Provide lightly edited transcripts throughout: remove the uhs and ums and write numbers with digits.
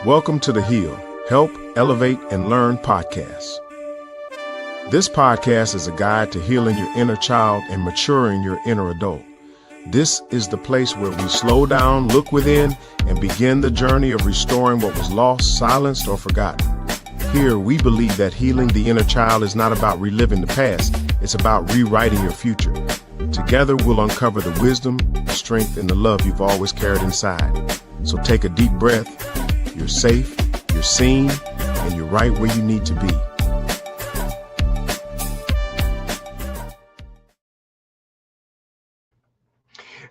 Welcome to the H.E.A.L, Help, Elevate, and Learn podcast. This podcast is a guide to healing your inner child and maturing your inner adult. This is the place where we slow down, look within, and begin the journey of restoring what was lost, silenced, or forgotten. Here, we believe that healing the inner child is not about reliving the past, it's about rewriting your future. Together, we'll uncover the wisdom, the strength, and the love you've always carried inside. So take a deep breath. You're safe, you're seen, and you're right where you need to be.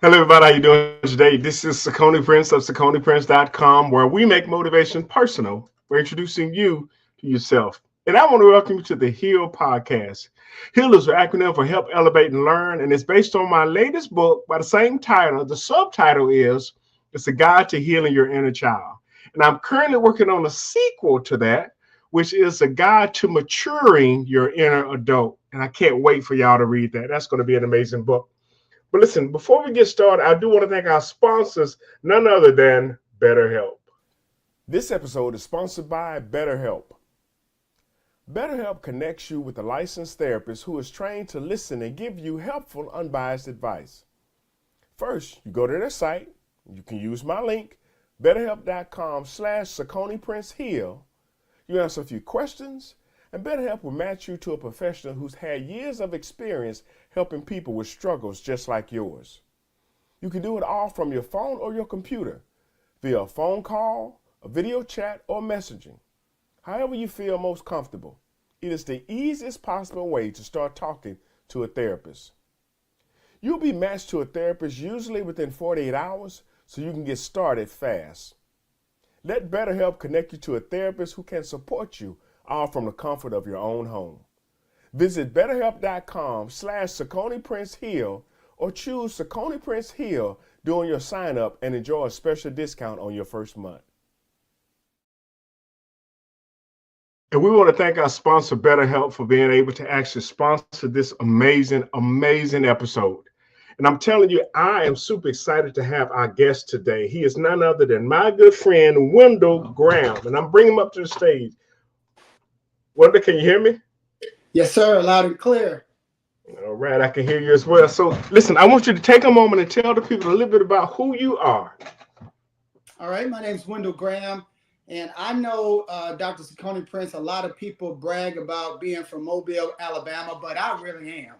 Hello, everybody. How you doing today? This is Sakoni Prince of SakoniPrince.com, where we make motivation personal. We're introducing you to yourself. And I want to welcome you to the H.E.A.L podcast. H.E.A.L is an acronym for Help, Elevate, and Learn, and it's based on my latest book by the same title. The subtitle is It's a Guide to Healing Your Inner Child. And I'm currently working on a sequel to that, which is a guide to maturing your inner adult. And I can't wait for y'all to read that. That's going to be an amazing book. But listen, before we get started, I do want to thank our sponsors, none other than BetterHelp. This episode is sponsored by BetterHelp. BetterHelp connects you with a licensed therapist who is trained to listen and give you helpful, unbiased advice. First, you go to their site. You can use my link, BetterHelp.com/SakoniPrinceH.E.A.L. You answer a few questions, and BetterHelp will match you to a professional who's had years of experience helping people with struggles just like yours. You can do it all from your phone or your computer, via a phone call, a video chat, or messaging. However you feel most comfortable. It is the easiest possible way to start talking to a therapist. You'll be matched to a therapist usually within 48 hours, so you can get started fast. Let BetterHelp connect you to a therapist who can support you, all from the comfort of your own home. Visit BetterHelp.com/SakoniPrinceH.E.A.L. or choose SakoniPrinceH.E.A.L. during your sign up and enjoy a special discount on your first month. And we want to thank our sponsor, BetterHelp, for being able to actually sponsor this amazing episode. And I'm telling you, I am super excited to have our guest today. He is none other than my good friend, Wendell Graham. And I'm bringing him up to the stage. Wendell, can you hear me? Yes, sir. Loud and clear. All right. I can hear you as well. So listen, I want you to take a moment and tell the people a little bit about who you are. All right. My name is Wendell Graham. And I know Dr. Sakoni Prince, a lot of people brag about being from Mobile, Alabama, but I really am.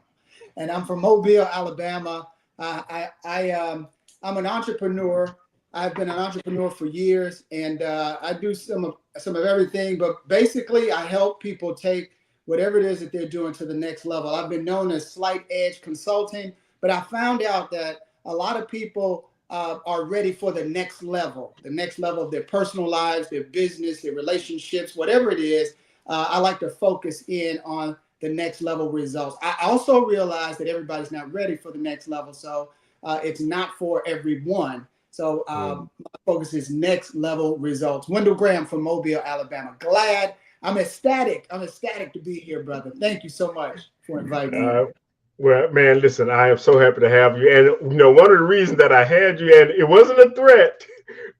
And I'm from Mobile, Alabama. I'm an entrepreneur. I've been an entrepreneur for years, and I do some of everything. But basically, I help people take whatever it is that they're doing to the next level. I've been known as Slight Edge Consulting, but I found out that a lot of people are ready for the next level of their personal lives, their business, their relationships, whatever it is. I like to focus in on the next level results. I also realize that everybody's not ready for the next level, so it's not for everyone. So my focus is next level results. Wendell Graham from Mobile, Alabama. I'm ecstatic to be here, brother. Thank you so much for inviting me. Well, man, listen, I am so happy to have you. And, one of the reasons that I had you, and it wasn't a threat,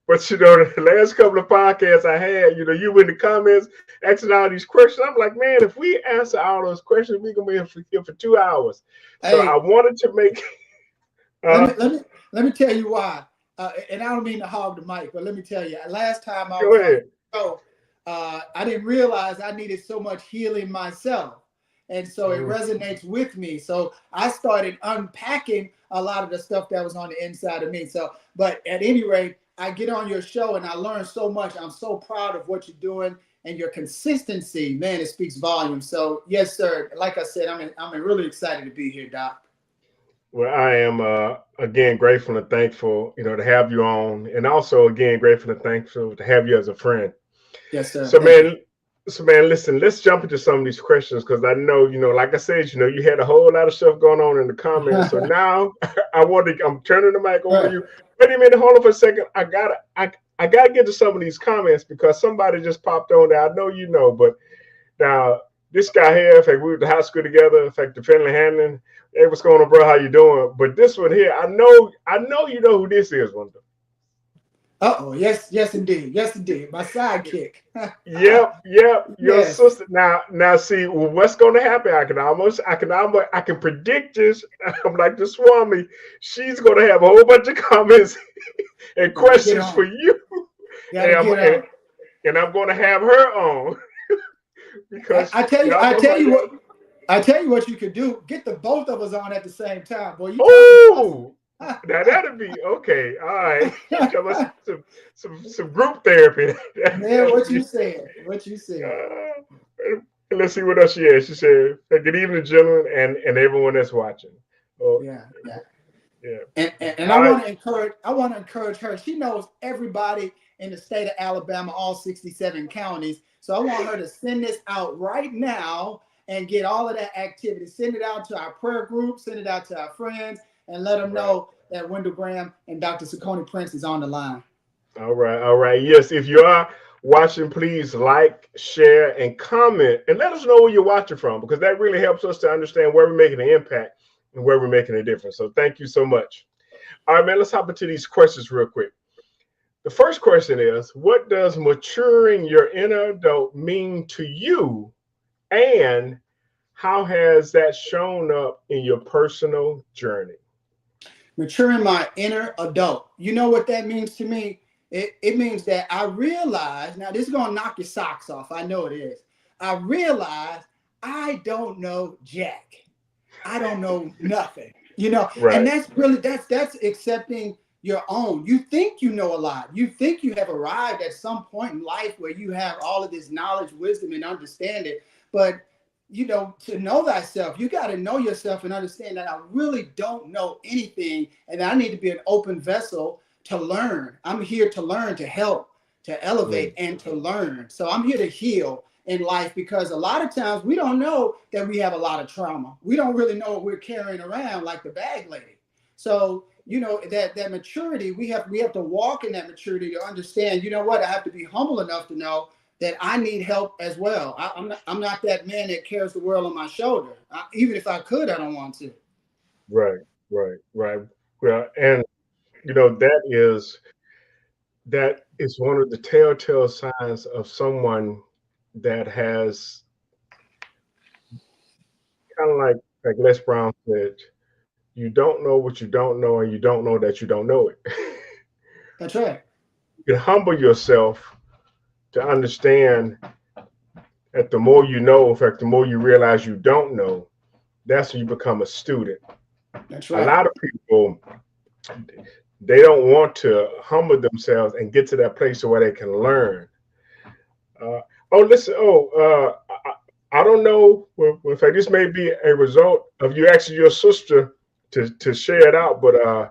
but, the last couple of podcasts I had, you were in the comments asking all these questions. I'm like, man, if we answer all those questions, we're going to be here for 2 hours. So I wanted to make... let me tell you why. And I don't mean to hog the mic, but let me tell you, last time I was on the show, I didn't realize I needed so much healing myself. And so it resonates with me. So I started unpacking a lot of the stuff that was on the inside of me. So, but at any rate, I get on your show and I learn so much. I'm so proud of what you're doing and your consistency, man, it speaks volumes. So yes, sir. Like I said, I'm really excited to be here, Doc. Well, I am, again, grateful and thankful, to have you on. And also, again, grateful and thankful to have you as a friend. Yes, sir. So, man, listen, let's jump into some of these questions because I know, like I said, you had a whole lot of stuff going on in the comments. So now I'm turning the mic over to you. Wait a minute, hold on for a second. I gotta get to some of these comments because somebody just popped on there. I know you know, but now this guy here, in fact, we were at the high school together, in fact, the family handling. Hey, what's going on, bro? How you doing? But this one here, I know you know who this is, Wendell. Uh-oh, yes, indeed. Yes, indeed. My sidekick. Yep. Your Yes. sister. Now, see what's going to happen. I can predict this. I'm like the Swami. She's going to have a whole bunch of comments and Gotta get questions for on. you, Gotta and get on. I'm going to have her on I, because I tell you, y'all I know tell about you y'all. what, I tell you what you could do. Get the both of us on at the same time. Boy, you talking about Oh, now that'll be okay. All right, you tell us some group therapy. man, That'll what be. you said. What you said. Let's see what else she had. She said, "Hey, good evening, gentlemen, and everyone that's watching." Oh, Yeah. yeah. And All right. I want to encourage her. She knows everybody in the state of Alabama, all 67 counties. So I want her to send this out right now and get all of that activity. Send it out to our prayer group, send it out to our friends, and let them Right. know that Wendell Graham and Dr. Sakoni Prince is on the line. All right. All right. Yes. If you are watching, please like, share, and comment, and let us know where you're watching from because that really helps us to understand where we're making an impact and where we're making a difference. So thank you so much. All right, man. Let's hop into these questions real quick. The first question is, what does maturing your inner adult mean to you, and how has that shown up in your personal journey? Maturing my inner adult. You know what that means to me? It means that I realize, now this is going to knock your socks off. I know it is. I realize I don't know jack. I don't know nothing, and Right. that's accepting your own. You think you know a lot. You think you have arrived at some point in life where you have all of this knowledge, wisdom, and understanding. But to know thyself, you got to know yourself and understand that I really don't know anything, and I need to be an open vessel to learn. I'm here to learn, to help, to elevate, Mm, and to learn. So I'm here to heal in life because a lot of times we don't know that we have a lot of trauma. We don't really know what we're carrying around like the bag lady. So that maturity, we have to walk in that maturity to understand. You know what? I have to be humble enough to know that I need help as well. I'm not that man that carries the world on my shoulder. Even if I could, I don't want to. right. Right. Well, and that is one of the telltale signs of someone that has kind of like Les Brown said, you don't know what you don't know, and you don't know that you don't know it. That's right. You can humble yourself to understand that the more you know, in fact, the more you realize you don't know, that's when you become a student. That's A right. lot of people, they don't want to humble themselves and get to that place where they can learn. Uh, oh, listen. I don't know. Well, in fact, this may be a result of you asking your sister to share it out, but I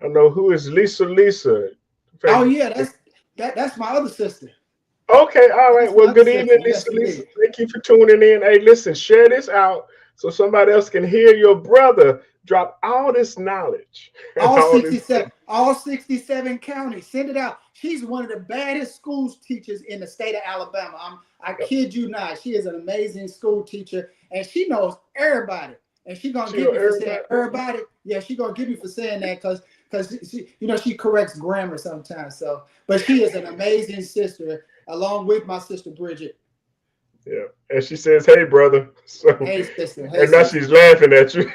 don't know who is Lisa. Lisa. In Oh fact, yeah, that's my other sister. okay, all right. That's my Well, other good evening, sister. Lisa. Yes, Lisa, indeed. thank you for tuning in. Hey, listen, share this out so somebody else can hear your brother drop all this knowledge and All all this. 67, all 67 counties. Send it out. She's one of the baddest school teachers in the state of Alabama. I kid you not. She is an amazing school teacher, and she knows everybody. And she gonna She get know me for saying everybody. everybody. Yeah, she gonna get me for saying that because she corrects grammar sometimes. So, but she is an amazing sister, along with my sister Bridget. Yeah, and she says, "Hey, brother." So, Hey sister. Hey and now sister. she's laughing at you.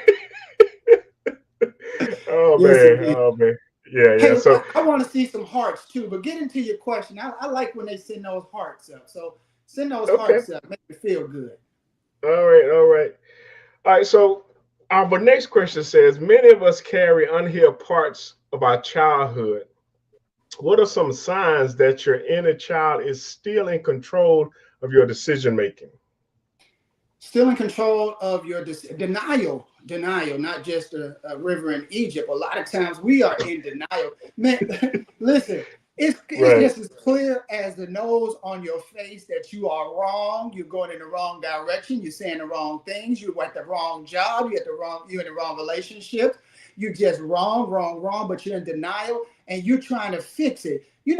Oh Yes, man. indeed. Oh man. Yeah. Hey, So, I want to see some hearts too, but get into your question. I like when they send those hearts up. So send those okay. hearts up. Make me feel good. All right. All right. All right. So, our next question says, many of us carry unhealed parts of our childhood. What are some signs that your inner child is still in control of your decision making? Still in control of your denial, not just a river in Egypt. A lot of times we are in denial. Man, listen, it's Right. just as clear as the nose on your face that you are wrong. You're going in the wrong direction. You're saying the wrong things. You're at the wrong job. You're in the wrong relationship. You're just wrong, but you're in denial and you're trying to fix it. A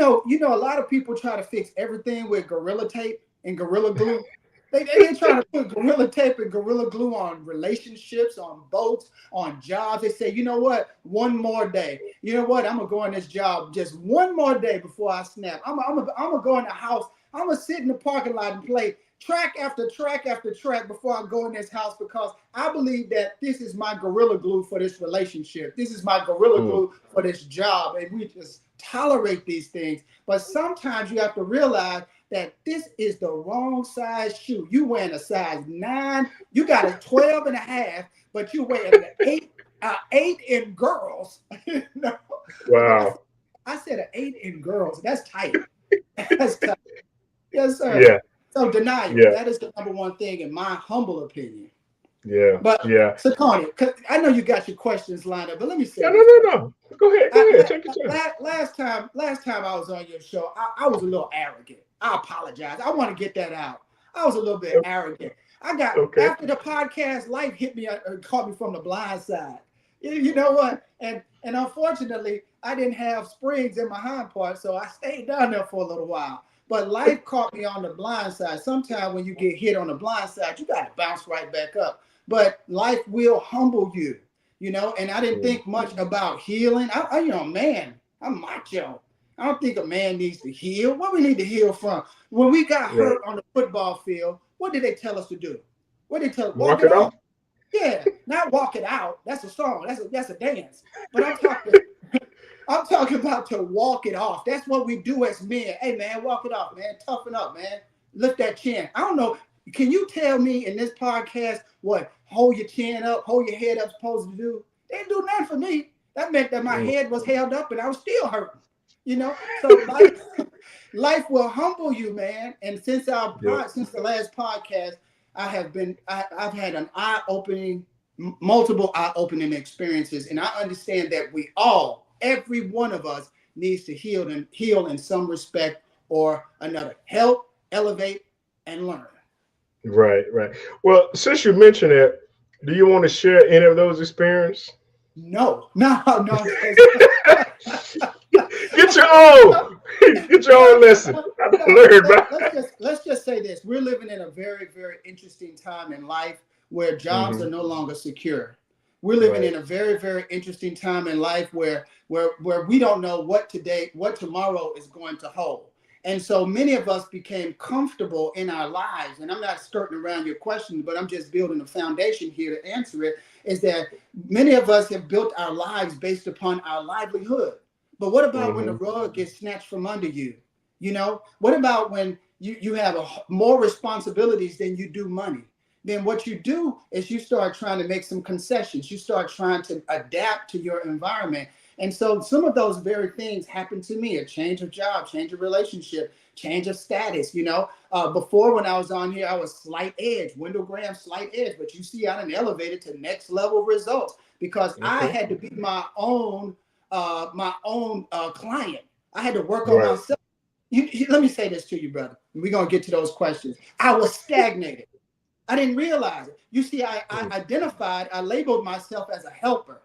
lot of people try to fix everything with gorilla tape and gorilla glue. They're trying to put gorilla tape and gorilla glue on relationships, on boats, on jobs. They say, you know what? One more day. You know what? I'm gonna go in this job just one more day before I snap. I'm gonna go in the house. I'm gonna sit in the parking lot and play track after track after track before I go in this house, because I believe that this is my gorilla glue for this relationship. This is my gorilla glue for this job, and we just tolerate these things. But sometimes you have to realize that this is the wrong size shoe. You wearing a size 9, you got a 12 and a half, but you wearing an 8 in girls. No. Wow. I said an 8 in girls. That's tight. That's tight. Yes, sir. Yeah. So denial, Yeah. that is the number one thing in my humble opinion. Yeah. But Yeah. Sakani, I know you got your questions lined up, but let me say, No. Go ahead. Take your time. Last time I was on your show, I was a little arrogant. I apologize. I want to get that out. I was a little bit arrogant. After the podcast, life hit me, caught me from the blind side. You know what? And unfortunately, I didn't have springs in my hind part, so I stayed down there for a little while. But life caught me on the blind side. Sometimes when you get hit on the blind side, you got to bounce right back up. But life will humble you, and I didn't think much about healing. Man, I'm macho. I don't think a man needs to heal. What we need to heal from? When we got hurt on the football field, what did they tell us to do? What did they tell us? Walk it off? Yeah, not walk it out. That's a song. That's a dance. But I'm talking about to walk it off. That's what we do as men. Hey, man, walk it off, man. Toughen up, man. Lift that chin. I don't know. Can you tell me in this podcast what hold your chin up, hold your head up supposed to do? They didn't do nothing for me. That meant that my head was held up and I was still hurting. So life will humble you, man. And since the last podcast, I've had multiple eye-opening experiences, and I understand that every one of us needs to heal in some respect or another. Help, elevate, and learn. Right. Well, since you mentioned it, do you want to share any of those experiences? No. Get your own lesson. Let's just say this. We're living in a very, very interesting time in life where jobs are no longer secure. We're living in a very, very interesting time in life where we don't know what tomorrow is going to hold. And so many of us became comfortable in our lives. And I'm not skirting around your question, but I'm just building a foundation here to answer it, is that many of us have built our lives based upon our livelihood. But what about when the rug gets snatched from under you? What about when you have more responsibilities than you do money? Then what you do is you start trying to make some concessions. You start trying to adapt to your environment. And so some of those very things happened to me: a change of job, change of relationship, change of status. Before, when I was on here, I was slight edge, Wendell Graham slight edge. But you see, I done elevated to next level results because I had to be my own client. I had to work on myself. Let me say this to you, brother. We're going to get to those questions. I was stagnated. I didn't realize it. You see, I labeled myself as a helper.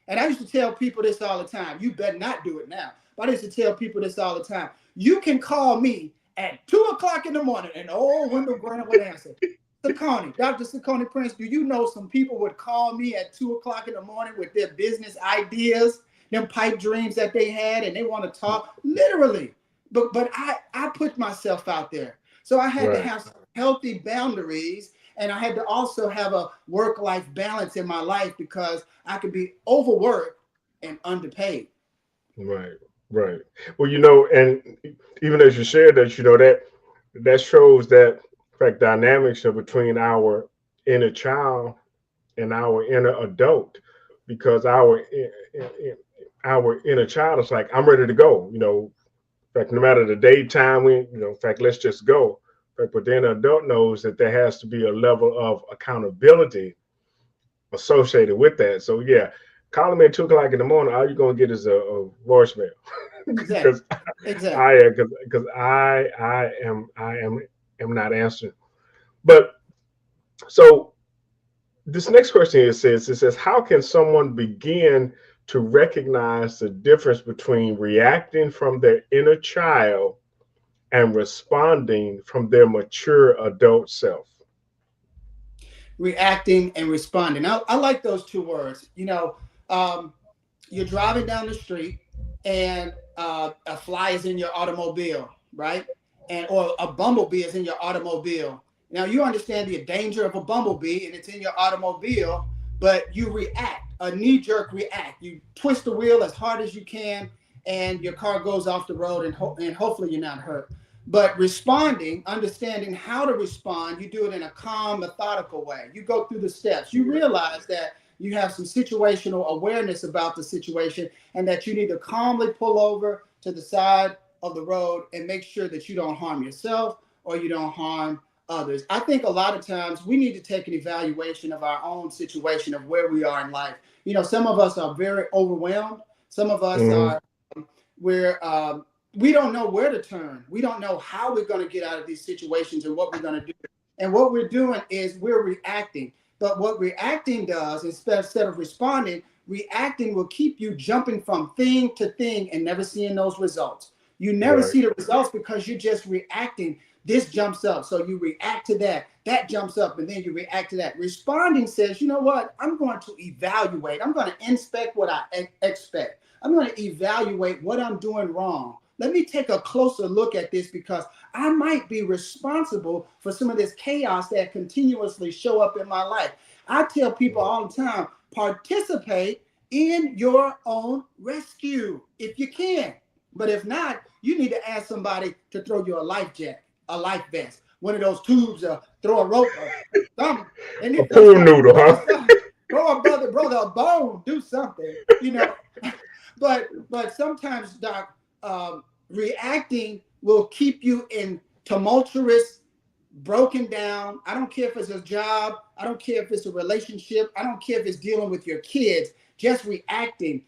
And I used to tell people this all the time. You better not do it now. But I used to tell people this all the time. You can call me at 2:00 in the morning and Wendell Graham would answer. Dr. Sakoni Prince, do you know some people would call me at 2:00 in the morning with their business ideas, them pipe dreams that they had, and they want to talk literally. But I put myself out there. So I had to have some healthy boundaries, and I had to also have a work-life balance in my life because I could be overworked and underpaid. Right. Well, and even as you shared that, that shows that fact dynamics of between our inner child and our inner adult, because our inner child is like, I'm ready to go. In fact, no matter the daytime, in fact, let's just go. But then an adult knows that there has to be a level of accountability associated with that. So yeah, calling me at 2:00 in the morning, all you're gonna get is a voicemail. Exactly. Because I am not answering. But so this next question it says, how can someone begin to recognize the difference between reacting from their inner child and responding from their mature adult self? reacting and responding. I like those two words. You're driving down the street and a fly is in your automobile, right? And or a bumblebee is in your automobile. Now you understand the danger of a bumblebee and it's in your automobile, but you react, a knee-jerk react. You twist the wheel as hard as you can, and your car goes off the road, and hopefully you're not hurt. But responding, understanding how to respond, you do it in a calm, methodical way. You go through the steps. You realize that you have some situational awareness about the situation and that you need to calmly pull over to the side of the road and make sure that you don't harm yourself or you don't harm others. I think a lot of times we need to take an evaluation of our own situation of where we are in life. Some of us are very overwhelmed. Some of us are where we don't know where to turn. We don't know how we're going to get out of these situations and what we're going to do. And what we're doing is we're reacting. But what reacting does, instead of responding, reacting will keep you jumping from thing to thing and never seeing those results. You never see the results because you're just reacting. This jumps up, so you react to that. That jumps up, and then you react to that. Responding says, you know what? I'm going to evaluate. I'm going to inspect what I expect. I'm going to evaluate what I'm doing wrong. Let me take a closer look at this because I might be responsible for some of this chaos that continuously show up in my life. I tell people all the time, participate in your own rescue if you can. But if not, you need to ask somebody to throw you a life jacket, a life vest, one of those tubes, throw a rope, something. And a pool noodle, huh? Throw a brother a bone, do something, But sometimes, Doc, reacting will keep you in tumultuous, broken down. I don't care if it's a job. I don't care if it's a relationship. I don't care if it's dealing with your kids. Just reacting.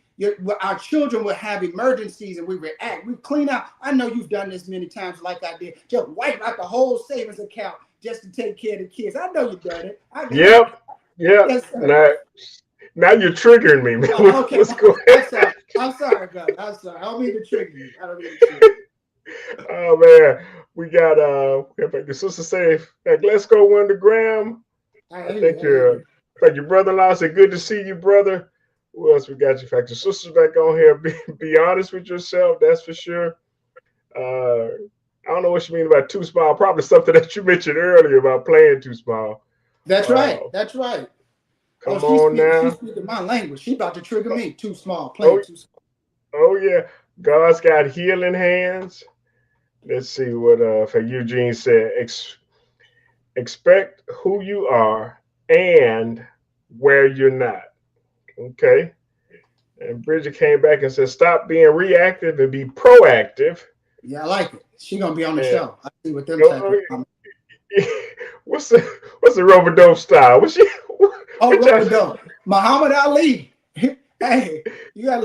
Our children will have emergencies and we react. We clean out. I know you've done this many times like I did. Just wipe out the whole savings account just to take care of the kids. I know you've done it. Yep. Yes, now you're triggering me. Okay. What's going on? I'm sorry, brother. I'm sorry. I don't mean to trigger you. Oh man, we got your sister say, let's go Wendell Graham. I think your brother-in-law said, good to see you, brother. Who else we got? In fact, your sister's back on here. Be honest with yourself, that's for sure. I don't know what you mean about too small. Probably something that you mentioned earlier about playing too small. That's right. That's right. Come on now. She's speaking my language. She's about to trigger me. Too small. Playing too small. Oh yeah. God's got healing hands. Let's see what Eugene said. Expect who you are and where you're not. Okay. And Bridget came back and said, stop being reactive and be proactive. Yeah, I like it. She's gonna be on the show. I see what them type of What's the rope-a-dope style? Rope-a-dope. Muhammad Ali. Hey,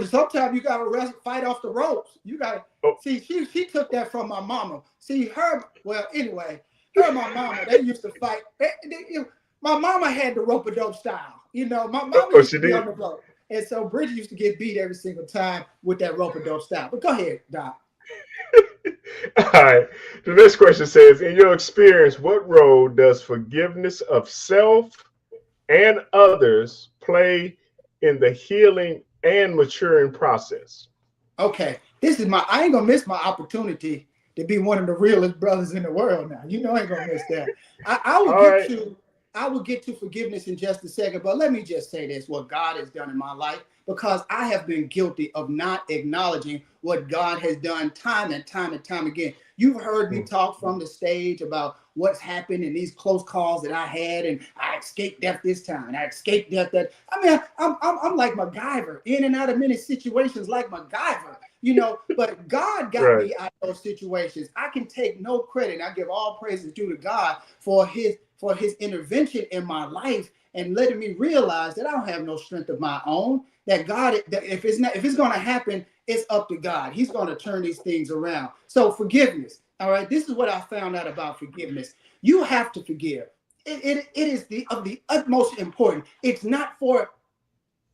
sometimes you gotta fight off the ropes. You gotta see. She took that from my mama. See her. Well, anyway, her and my mama, they used to fight. My mama had the rope-a-dope style. My mama used to be on the rope, and so Bridget used to get beat every single time with that rope-a-dope style. But go ahead, Doc. All right. The next question says, in your experience, what role does forgiveness of self and others play in the healing and maturing process? Okay. I ain't gonna miss my opportunity to be one of the realest brothers in the world now. I ain't gonna miss that. I will get to forgiveness in just a second, but let me just say this, what God has done in my life, because I have been guilty of not acknowledging what God has done time and time and time again. You've heard me talk from the stage about what's happened in these close calls that I had, and I escaped death this time, and I escaped death that. I mean, I'm like MacGyver, in and out of many situations like MacGyver, but God got me out of those situations. I can take no credit. I give all praises due to God for his intervention in my life and letting me realize that I don't have no strength of my own, that if it's going to happen, it's up to God. He's going to turn these things around. So forgiveness. All right. This is what I found out about forgiveness. You have to forgive. It is of the utmost importance. It's not for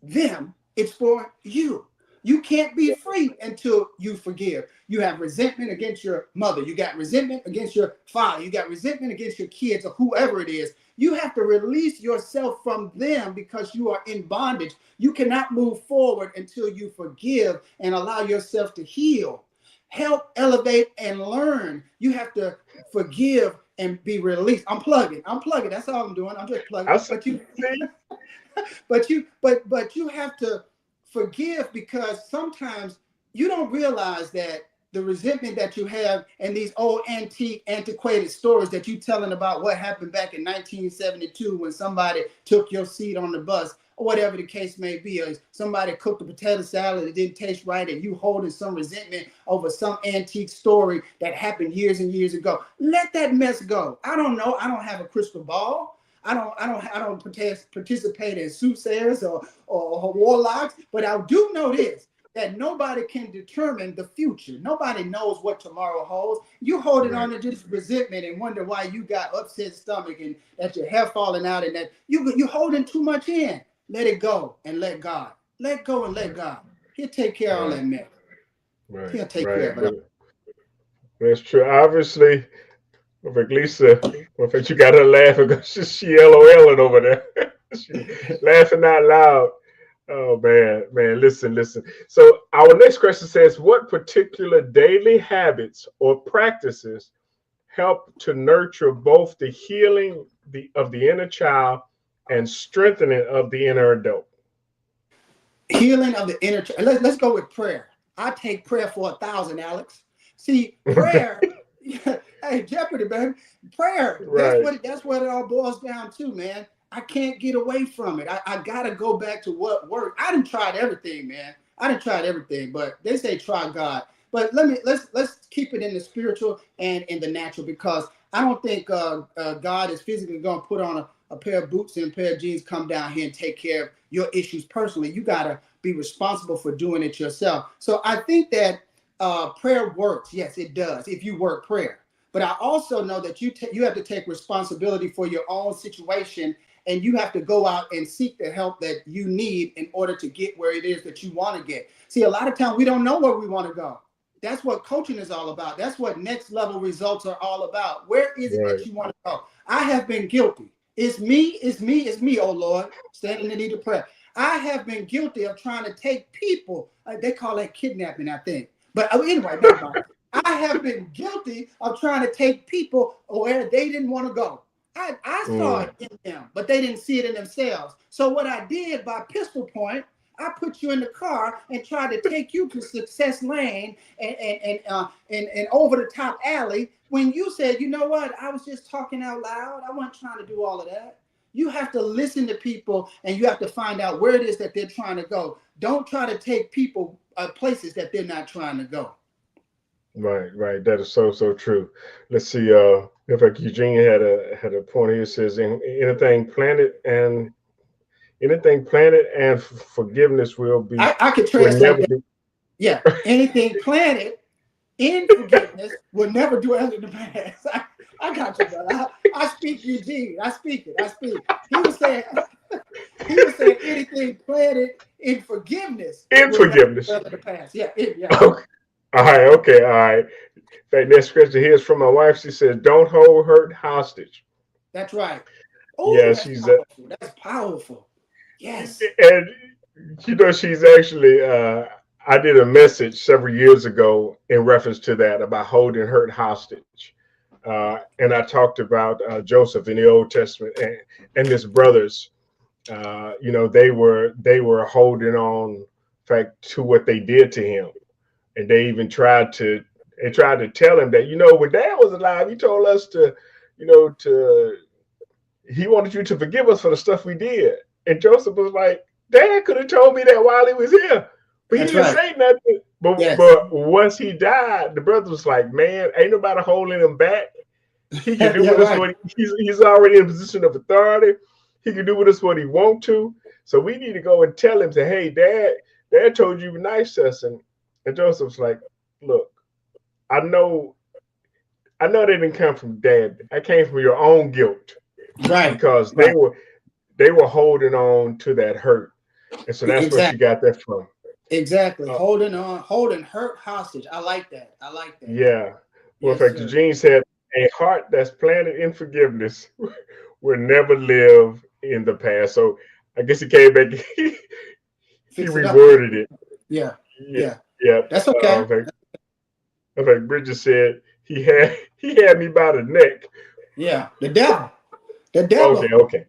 them. It's for you. You can't be free until you forgive. You have resentment against your mother. You got resentment against your father. You got resentment against your kids or whoever it is. You have to release yourself from them because you are in bondage. You cannot move forward until you forgive and allow yourself to heal. Help, elevate, and learn. You have to forgive and be released. I'm plugging. That's all I'm doing. I'm just plugging. But you have to forgive, because sometimes you don't realize that the resentment that you have and these old antiquated stories that you telling about what happened back in 1972 when somebody took your seat on the bus or whatever the case may be, or somebody cooked a potato salad that didn't taste right and you holding some resentment over some antique story that happened years and years ago. Let that mess go. I don't know. I don't have a crystal ball. I don't participate in soothsayers or warlocks, but I do know this, that nobody can determine the future. Nobody knows what tomorrow holds. You holding on to just resentment and wonder why you got upset stomach and that your hair falling out and that you holding too much in. Let it go and let God. Let go and let God. He'll take care of all that mess. He'll take care of it. That's true. Obviously, with Lisa, you got her laughing because she LOLing over there. She laughing out loud. Oh man, listen. So our next question says, what particular daily habits or practices help to nurture both the healing of the inner child and strengthening of the inner adult? Healing of the inner child. Let's go with prayer. I take prayer for 1,000, Alex. See, prayer. Hey, Jeopardy, baby. Prayer. Right. That's what it all boils down to, man. I can't get away from it. I gotta go back to what worked. I done tried everything, man. But they say try God. But let's keep it in the spiritual and in the natural, because I don't think God is physically gonna put on a pair of boots and a pair of jeans, come down here and take care of your issues personally. You gotta be responsible for doing it yourself. So I think that prayer works. Yes, it does if you work prayer. But I also know that you have to take responsibility for your own situation, and you have to go out and seek the help that you need in order to get where it is that you want to get. See, a lot of times we don't know where we want to go. That's what coaching is all about. That's what next level results are all about. Where is it that you want to go? I have been guilty. It's me, oh Lord, standing in need of prayer. I have been guilty of trying to take people, they call that kidnapping, I think. But anyway, I have been guilty of trying to take people where they didn't want to go. I saw it in them, but they didn't see it in themselves. So what I did by pistol point, I put you in the car and tried to take you to Success Lane and over the top alley, when you said, you know what, I was just talking out loud. I wasn't trying to do all of that. You have to listen to people, and you have to find out where it is that they're trying to go. Don't try to take people places that they're not trying to go. Right. That is so true. Let's see. In fact, Eugene had a point here. It says, anything planted and forgiveness will be. I could translate that. Yeah, anything planted in forgiveness will never dwell in the past. I got you, brother. I speak Eugene. I speak it. He was saying anything planted in forgiveness. In forgiveness. Never dwell in the past. Yeah. Okay. All right. That next question here is from my wife. She says, "Don't hold hurt hostage." That's right. Oh, yeah, that's powerful. Yes. And she's actually. I did a message several years ago in reference to that, about holding hurt hostage, and I talked about Joseph in the Old Testament and his brothers. They were holding on, in fact, to what they did to him. And they even tried to tell him that, when Dad was alive, he told us he wanted you to forgive us for the stuff we did. And Joseph was like, Dad could have told me that while he was here, but he didn't say nothing. But once he died, the brother was like, man, ain't nobody holding him back. He can do with us what he's already in a position of authority. He can do with us what he wants to. So we need to go and tell him, say, hey, Dad told you nice to us. And Joseph's like, look, I know they didn't come from Dad. I came from your own guilt. Right. Because they were holding on to that hurt. And so that's where she got that from. Exactly. Uh, Holding hurt hostage. I like that. I like that. yeah. Well, in Yes, fact, sir. Eugene said, a heart that's planted in forgiveness will never live in the past. So I guess he came back, he Fix it up a little reworded bit. it. Yeah. Yeah. Yeah. Yeah. That's okay. In fact, Bridget said, he had me by the neck. Yeah. The devil. The Okay, devil. okay.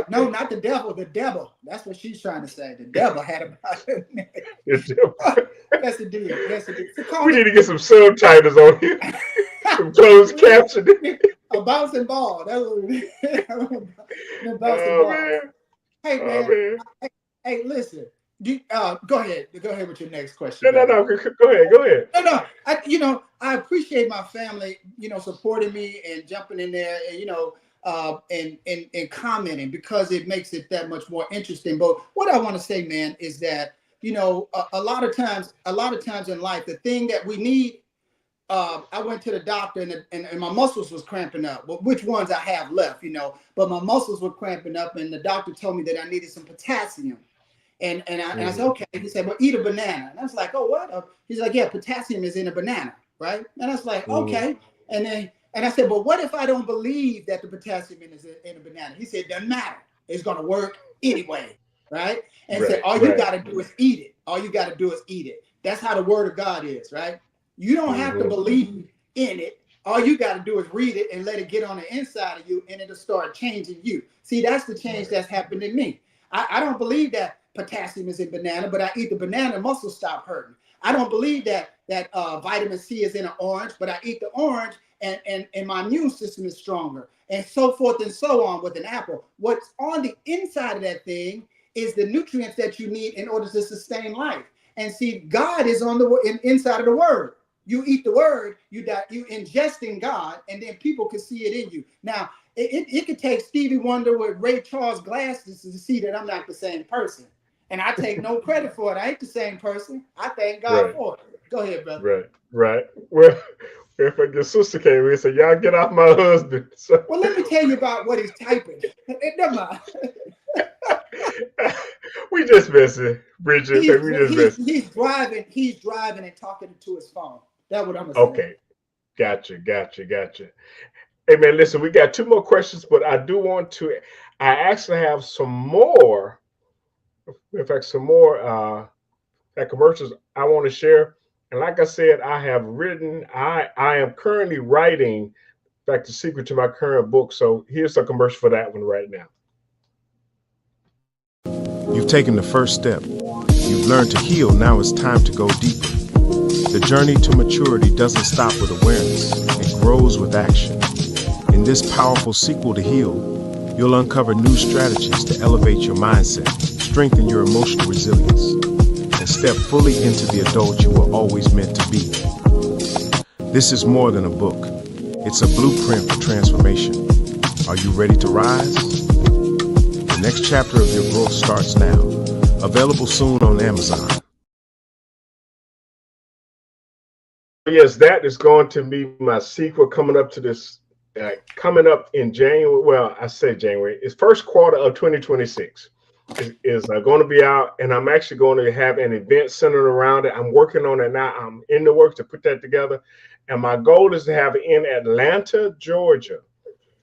No, not the devil. The devil. That's what she's trying to say. The devil had about it. Yes, it did. Yes, it did. So, We Connie, need to get some subtitles on here, some closed captioning. a bouncing ball. That was the bouncing Oh balls. man. Hey, Oh man. man. Hey, listen. Go ahead. Go ahead with your next question, No, no, brother. no. Go ahead. Go ahead. No. I appreciate my family, supporting me and jumping in there, and and commenting, because it makes it that much more interesting. But what I want to say, man, is that a lot of times in life, the thing that we need. I went to the doctor, and my muscles was cramping up. Well, which ones I have left, but my muscles were cramping up, and the doctor told me that I needed some potassium. And I said, okay. He said, well, eat a banana. And I was like, oh, what? He's like, yeah, potassium is in a banana, right? And I was like, okay. And I said, but what if I don't believe that the potassium is in a banana? He said, doesn't matter. It's going to work anyway, right? And said, all you got to do is eat it. All you got to do is eat it. That's how the word of God is, right? You don't have to believe in it. All you got to do is read it and let it get on the inside of you, and it'll start changing you. See, that's the change that's happened in me. I don't believe that potassium is in banana, but I eat the banana, muscles stop hurting. I don't believe that vitamin C is in an orange, but I eat the orange, and my immune system is stronger, and so forth and so on with an apple. What's on the inside of that thing is the nutrients that you need in order to sustain life. And see, God is on the inside of the word. You eat the word, you ingest in God, and then people can see it in you. Now, it could take Stevie Wonder with Ray Charles glasses to see that I'm not the same person. And I take no credit for it. I ain't the same person. I thank God for it. Go ahead, brother. Right. Well, if your sister came in and said, y'all get off my husband. So. Well, let me tell you about what he's typing. Never mind. We just messing, Bridget. We just messing. He's driving and talking to his phone. That's what I'm saying. Okay. Gotcha. Hey man, listen, we got two more questions, but I actually have some more. In fact, some more commercials I want to share. And like I said, I am currently writing, in fact, the secret to my current book. So here's a commercial for that one right now. You've taken the first step. You've learned to heal. Now it's time to go deeper. The journey to maturity doesn't stop with awareness. It grows with action. In this powerful sequel to H.E.A.L, you'll uncover new strategies to elevate your mindset, strengthen your emotional resilience, and step fully into the adult you were always meant to be. This is more than a book. It's a blueprint for transformation. Are you ready to rise? The next chapter of your growth starts now. Available soon on Amazon. Yes, that is going to be my sequel coming up to this, coming up in January. Well, I say January. It's first quarter of 2026 is going to be out, and I'm actually going to have an event centered around it. I'm working on it now. I'm in the works to put that together, and my goal is to have it in Atlanta, Georgia.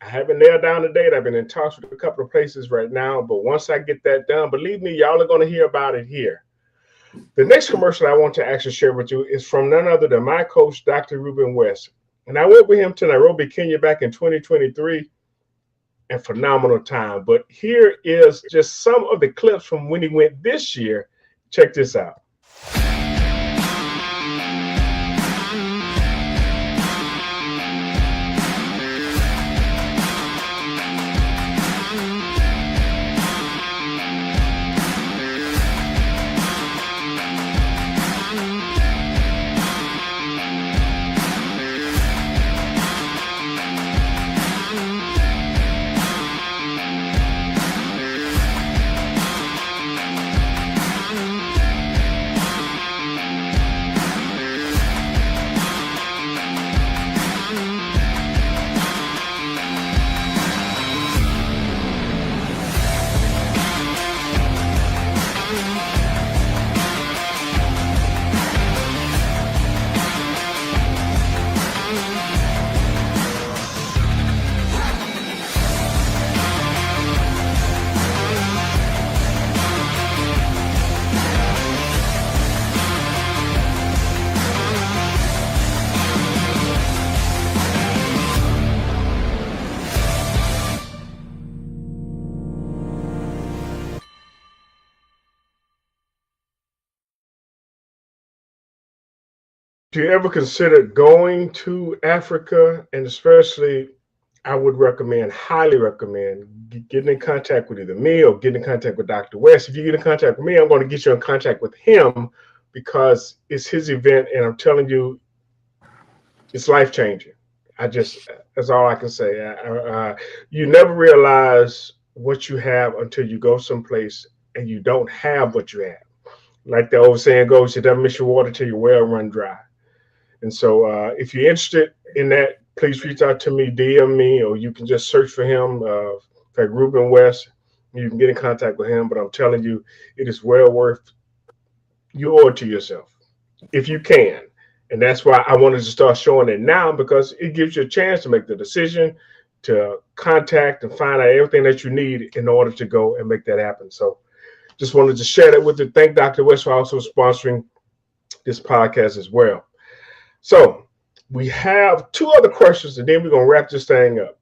I haven't nailed down the date. I've been in talks with a couple of places right now, but once I get that done, believe me, y'all are going to hear about it here. The next commercial I want to actually share with you is from none other than my coach, Dr. Ruben West. And I went with him to Nairobi, Kenya back in 2023, and phenomenal time. But here is just some of the clips from when he went this year. Check this out. Do you ever consider going to Africa? And especially, I would recommend, highly recommend, getting in contact with either me or getting in contact with Dr. West. If you get in contact with me, I'm going to get you in contact with him because it's his event, and I'm telling you, it's life changing. I just, that's all I can say. You never realize what you have until you go someplace and you don't have what you have. Like the old saying goes, you never miss your water till your well run dry. And so if you're interested in that, please reach out to me, DM me, or you can just search for him, like Ruben West. You can get in contact with him. But I'm telling you, it is well worth, you owe it to yourself if you can. And that's why I wanted to start showing it now, because it gives you a chance to make the decision, to contact and find out everything that you need in order to go and make that happen. So just wanted to share that with you. Thank Dr. West for also sponsoring this podcast as well. So we have two other questions, and then we're going to wrap this thing up.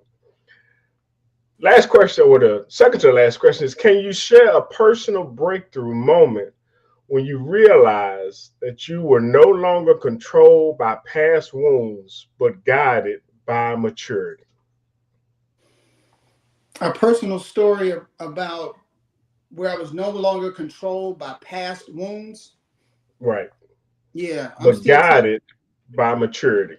Last question, or the second to the last question, is can you share a personal breakthrough moment when you realized that you were no longer controlled by past wounds, but guided by maturity? A personal story about where I was no longer controlled by past wounds. Right. Yeah, I'm But still guided by maturity.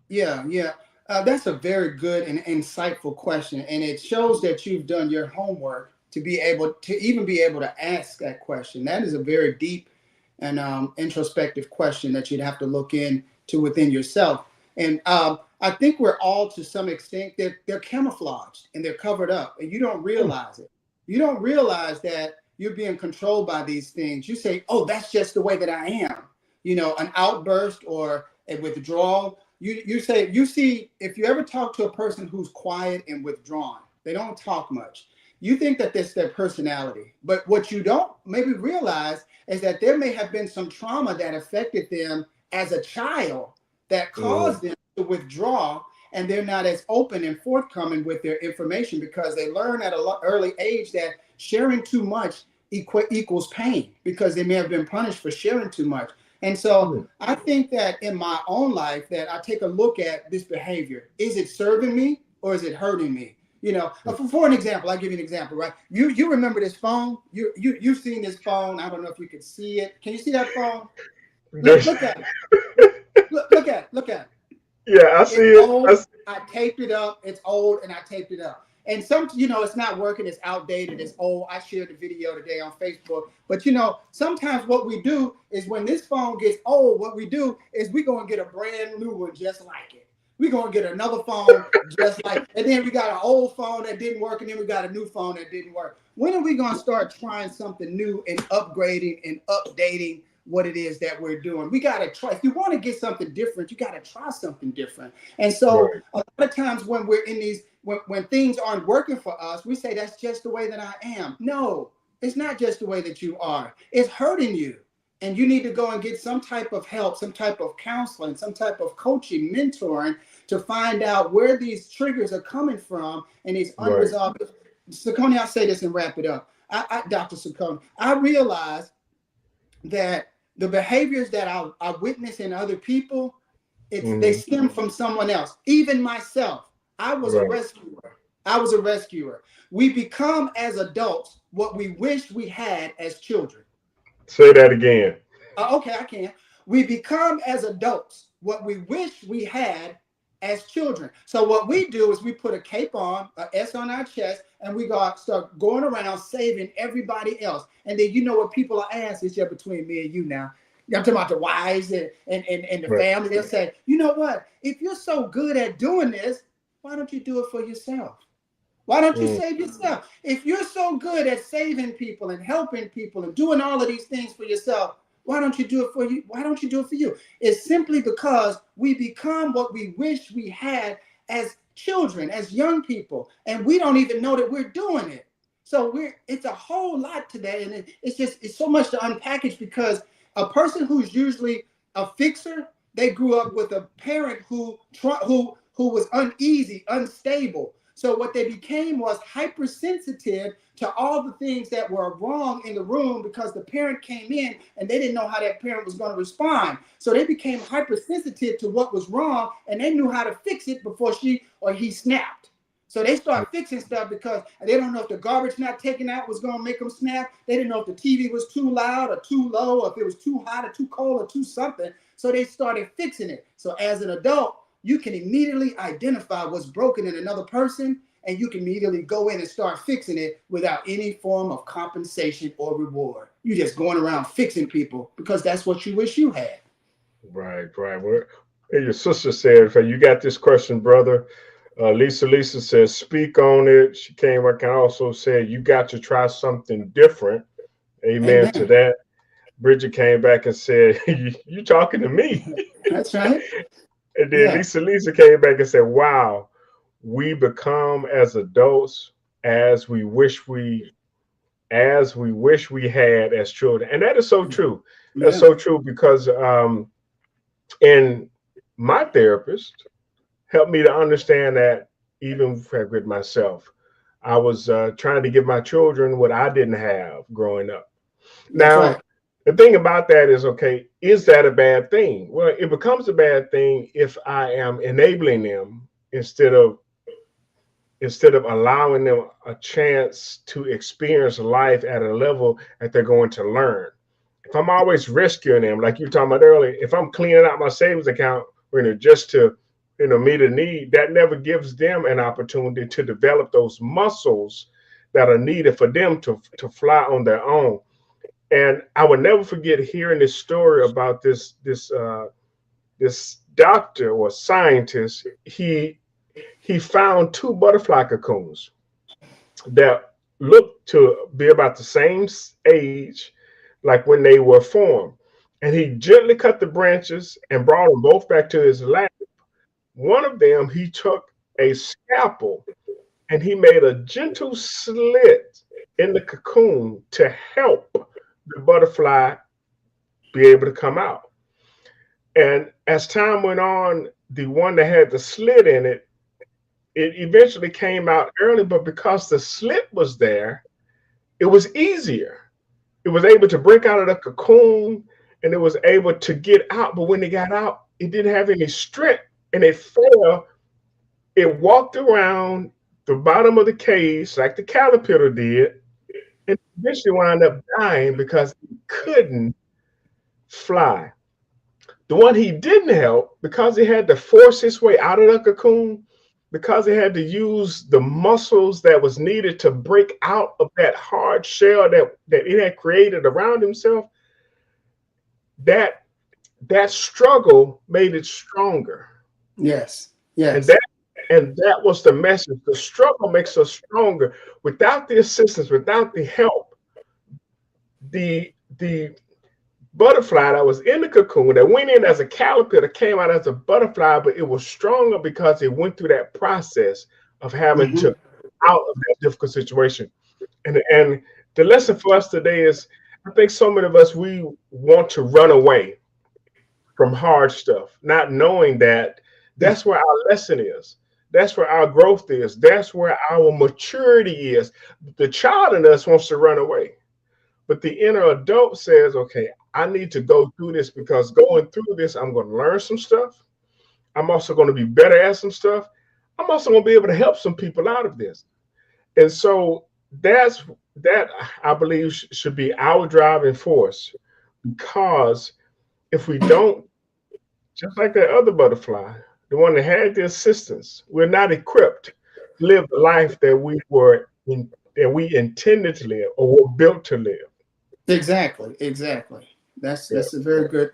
Yeah, yeah. That's a very good and insightful question, and it shows that you've done your homework to be able to even be able to ask that question. That is a very deep and introspective question that you'd have to look into within yourself. And I think we're all, to some extent, they're camouflaged and they're covered up, and you don't realize it. You don't realize that you're being controlled by these things. You say, "Oh, that's just the way that I am." You know, an outburst or a withdrawal. You see, if you ever talk to a person who's quiet and withdrawn, they don't talk much. You think that that's their personality, but what you don't maybe realize is that there may have been some trauma that affected them as a child that caused them to withdraw, and they're not as open and forthcoming with their information because they learn at an early age that sharing too much equals pain, because they may have been punished for sharing too much. And so I think that in my own life that I take a look at this behavior. Is it serving me or is it hurting me? You know, for an example, I'll give you an example, right? You remember this phone? You've seen this phone. I don't know if you can see it. Can you see that phone? Look at it. Look at it. Yeah, I see It's it. old. I taped it up. It's old, and I taped it up. And it's not working. It's outdated. It's old. I shared the video today on Facebook. But sometimes what we do is when this phone gets old, what we do is we go and get a brand new one just like it. We're going to get another phone just like, and then we got an old phone that didn't work, and then we got a new phone that didn't work. When are we going to start trying something new and upgrading and updating what it is that we're doing? We got to try. If you want to get something different, you got to try something different. And so a lot of times when we're in these, when things aren't working for us, we say that's just the way that I am. No, it's not just the way that you are. It's hurting you. And you need to go and get some type of help, some type of counseling, some type of coaching, mentoring to find out where these triggers are coming from and these unresolved. Saccone, I'll say this and wrap it up. Dr. Saccone, I realized that the behaviors that I witness in other people, they stem from someone else. Even myself, I was a rescuer. We become as adults what we wish we had as children. Say that again. Okay, I can. We become as adults what we wish we had as children. So what we do is we put a cape on, an S on our chest, and we start going around saving everybody else. And then what people are asking is just between me and you now. I'm talking about the wives and the family. They'll say, you know what? If you're so good at doing this, why don't you do it for yourself? Why don't you save yourself? If you're so good at saving people and helping people and doing all of these things for yourself, why don't you do it for you? Why don't you do it for you? It's simply because we become what we wish we had as children, as young people, and we don't even know that we're doing it. So it's a whole lot today, and it's so much to unpackage, because a person who's usually a fixer, they grew up with a parent who was uneasy, unstable. So what they became was hypersensitive to all the things that were wrong in the room because the parent came in and they didn't know how that parent was going to respond. So they became hypersensitive to what was wrong, and they knew how to fix it before she or he snapped. So they start fixing stuff because they don't know if the garbage not taken out was going to make them snap. They didn't know if the TV was too loud or too low, or if it was too hot or too cold or too something. So they started fixing it. So as an adult, you can immediately identify what's broken in another person, and you can immediately go in and start fixing it without any form of compensation or reward. You're just going around fixing people because that's what you wish you had. Right. Well, your sister said, you got this question, brother. Lisa says, speak on it. She came back and also said, you got to try something different. Amen to that. Bridget came back and said, you talking to me. That's right. And then Lisa came back and said, wow, we become as adults as we wish we had as children. And that is so true. That's so true because and my therapist helped me to understand that even with myself, I was trying to give my children what I didn't have growing up. Now, the thing about that is, okay, is that a bad thing? Well, it becomes a bad thing if I am enabling them instead of allowing them a chance to experience life at a level that they're going to learn. If I'm always rescuing them, like you were talking about earlier, if I'm cleaning out my savings account, just to meet a need, that never gives them an opportunity to develop those muscles that are needed for them to fly on their own. And I will never forget hearing this story about this doctor or scientist. He found two butterfly cocoons that looked to be about the same age, like when they were formed. And he gently cut the branches and brought them both back to his lab. One of them, he took a scalpel and he made a gentle slit in the cocoon to help the butterfly be able to come out. And as time went on, the one that had the slit in it, it eventually came out early, but because the slit was there, it was easier. It was able to break out of the cocoon and it was able to get out. But when it got out, it didn't have any strength and it fell. It walked around the bottom of the cage like the caterpillar did, and eventually wound up dying because he couldn't fly. The one he didn't help, because he had to force his way out of the cocoon, because he had to use the muscles that was needed to break out of that hard shell that it had created around himself, that struggle made it stronger. Yes. And that was the message. The struggle makes us stronger. Without the assistance, without the help, the butterfly that was in the cocoon that went in as a caterpillar came out as a butterfly, but it was stronger because it went through that process of having to out of that difficult situation. And the lesson for us today is, I think so many of us, we want to run away from hard stuff, not knowing that that's where our lesson is. That's where our growth is. That's where our maturity is. The child in us wants to run away, but the inner adult says, okay, I need to go through this because going through this, I'm going to learn some stuff. I'm also going to be better at some stuff. I'm also going to be able to help some people out of this. And so that I believe should be our driving force, because if we don't, just like that other butterfly, the one that had the assistance, we're not equipped to live the life that we intended to live or were built to live. Exactly. That's a very good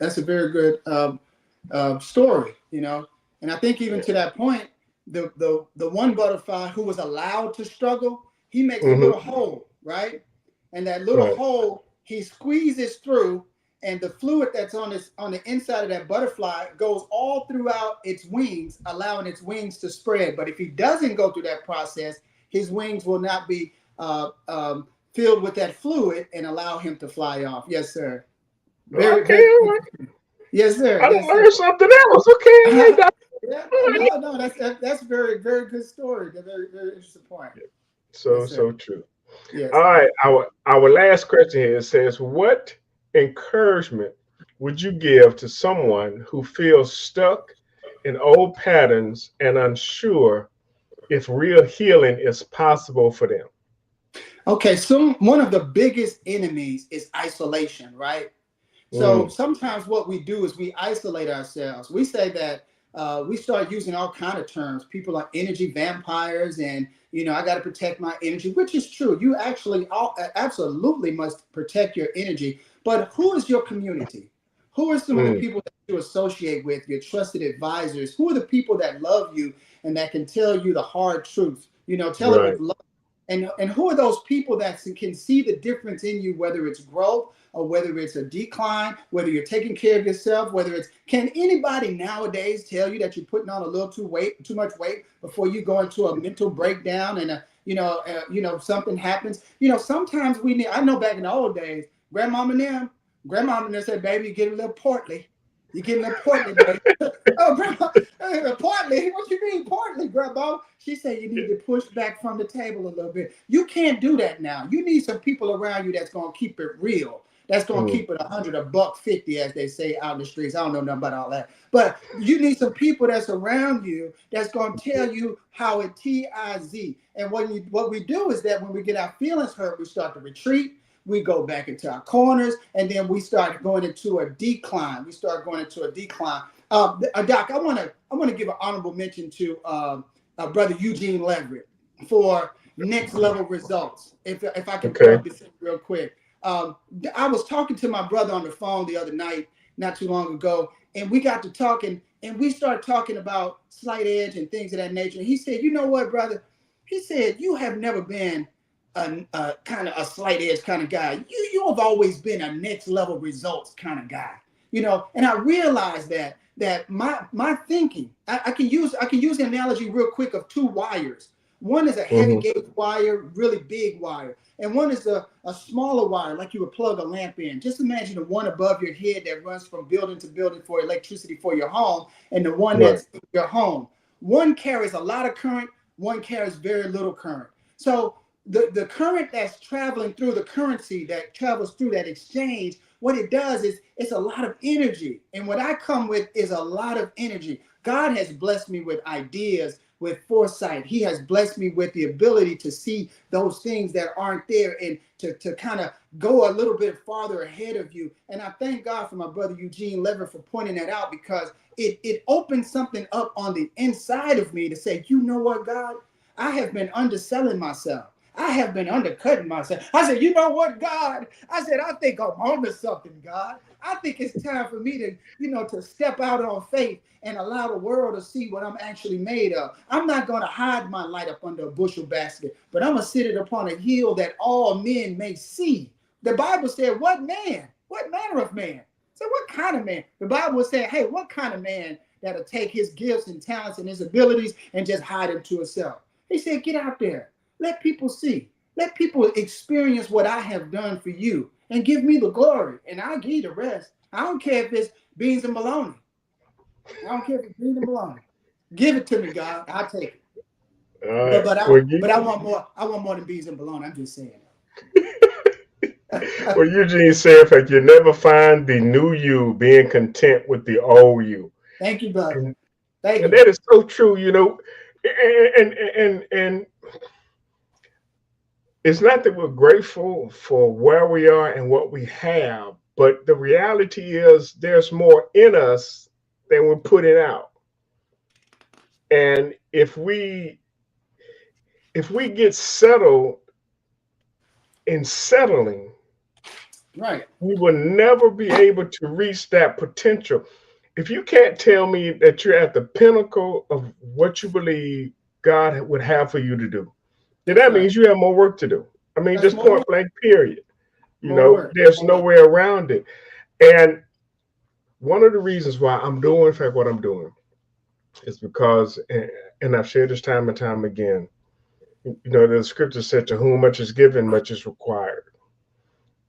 story, And I think even to that point, the one butterfly who was allowed to struggle, he makes a little hole, right? And that little hole, he squeezes through, and the fluid that's on the inside of that butterfly goes all throughout its wings, allowing its wings to spread. But if he doesn't go through that process, his wings will not be filled with that fluid and allow him to fly off. Yes, sir. Yes, sir. I learned something else. Okay. Yeah, no, that's very, very good story. A very, very interesting point. So Yes, sir. so true. Yes. All right, our last question here says, what encouragement would you give to someone who feels stuck in old patterns and unsure if real healing is possible for them? Okay, so one of the biggest enemies is isolation, right? So Mm, sometimes what we do is we isolate ourselves. We say that we start using all kind of terms. People are energy vampires, and I got to protect my energy, which is true. You actually absolutely must protect your energy. But who is your community? Who are some of the mm, people that you associate with? Your trusted advisors. Who are the people that love you and that can tell you the hard truth? Tell it right. with love. And who are those people that can see the difference in you, whether it's growth or whether it's a decline, whether you're taking care of yourself, whether it's, can anybody nowadays tell you that you're putting on a little too much weight before you go into a mental breakdown and something happens? Sometimes we need. I know back in the old days, grandmama and them said, "Baby, you get a little portly. You get a little portly, baby." Oh, grandma, portly? What you mean portly, grandma? She said you need to push back from the table a little bit. You can't do that now. You need some people around you that's gonna keep it real. That's gonna Mm, keep it 100, $1.50, as they say out in the streets. I don't know nothing about all that, but you need some people that's around you that's gonna tell you how it TIZ. And what we do is that when we get our feelings hurt, we start to retreat. We go back into our corners, and then we start going into a decline. Doc, I want to give an honorable mention to brother Eugene Leverett for next level results. If I can okay. plug this in real quick, I was talking to my brother on the phone the other night, not too long ago, and we got to talking, and we started talking about slight edge and things of that nature. And he said, "You know what, brother?" He said, "You have never been a kind of a slight edge kind of guy. You have always been a next level results kind of guy." And I realized that my thinking, I can use the analogy real quick of two wires. One is a heavy Hmm. gauge wire, really big wire, and one is a smaller wire, like you would plug a lamp in. Just imagine the one above your head that runs from building to building for electricity for your home, and the one Right. that's in your home. One carries a lot of current, one carries very little current. So the current that's traveling through the currency that travels through that exchange, what it does is it's a lot of energy. And what I come with is a lot of energy. God has blessed me with ideas, with foresight. He has blessed me with the ability to see those things that aren't there and to kind of go a little bit farther ahead of you. And I thank God for my brother Eugene Lever for pointing that out, because it opened something up on the inside of me to say, you know what, God? I have been underselling myself. I have been undercutting myself. I said, you know what, God? I said, I think I'm onto something, God. I think it's time for me to step out on faith and allow the world to see what I'm actually made of. I'm not going to hide my light up under a bushel basket, but I'm going to sit it upon a hill that all men may see. The Bible said, what man? What manner of man? So what kind of man? The Bible was saying, hey, what kind of man that'll take his gifts and talents and his abilities and just hide them to himself? He said, get out there. Let people see. Let people experience what I have done for you and give me the glory, and I'll give you the rest. I don't care if it's beans and bologna. I don't care if it's beans and bologna. Give it to me, God. I'll take it. All But right. but I Well, but I want more. I want more than beans and bologna. I'm just saying. Eugene said, "If you never find the new you being content with the old you," Thank you, brother. and Thank and you. that is so true. And it's not that we're grateful for where we are and what we have, but the reality is there's more in us than we're putting out. And if we get settled in settling, Right. we will never be able to reach that potential. If you can't tell me that you're at the pinnacle of what you believe God would have for you to do, then That's that right. means you have more work to do. I mean, That's just more point work. blank, period. More work. There's More no work. way around it. And one of the reasons why I'm doing, in fact, what I'm doing is because, and I've shared this time and time again, the scripture said, to whom much is given, much is required.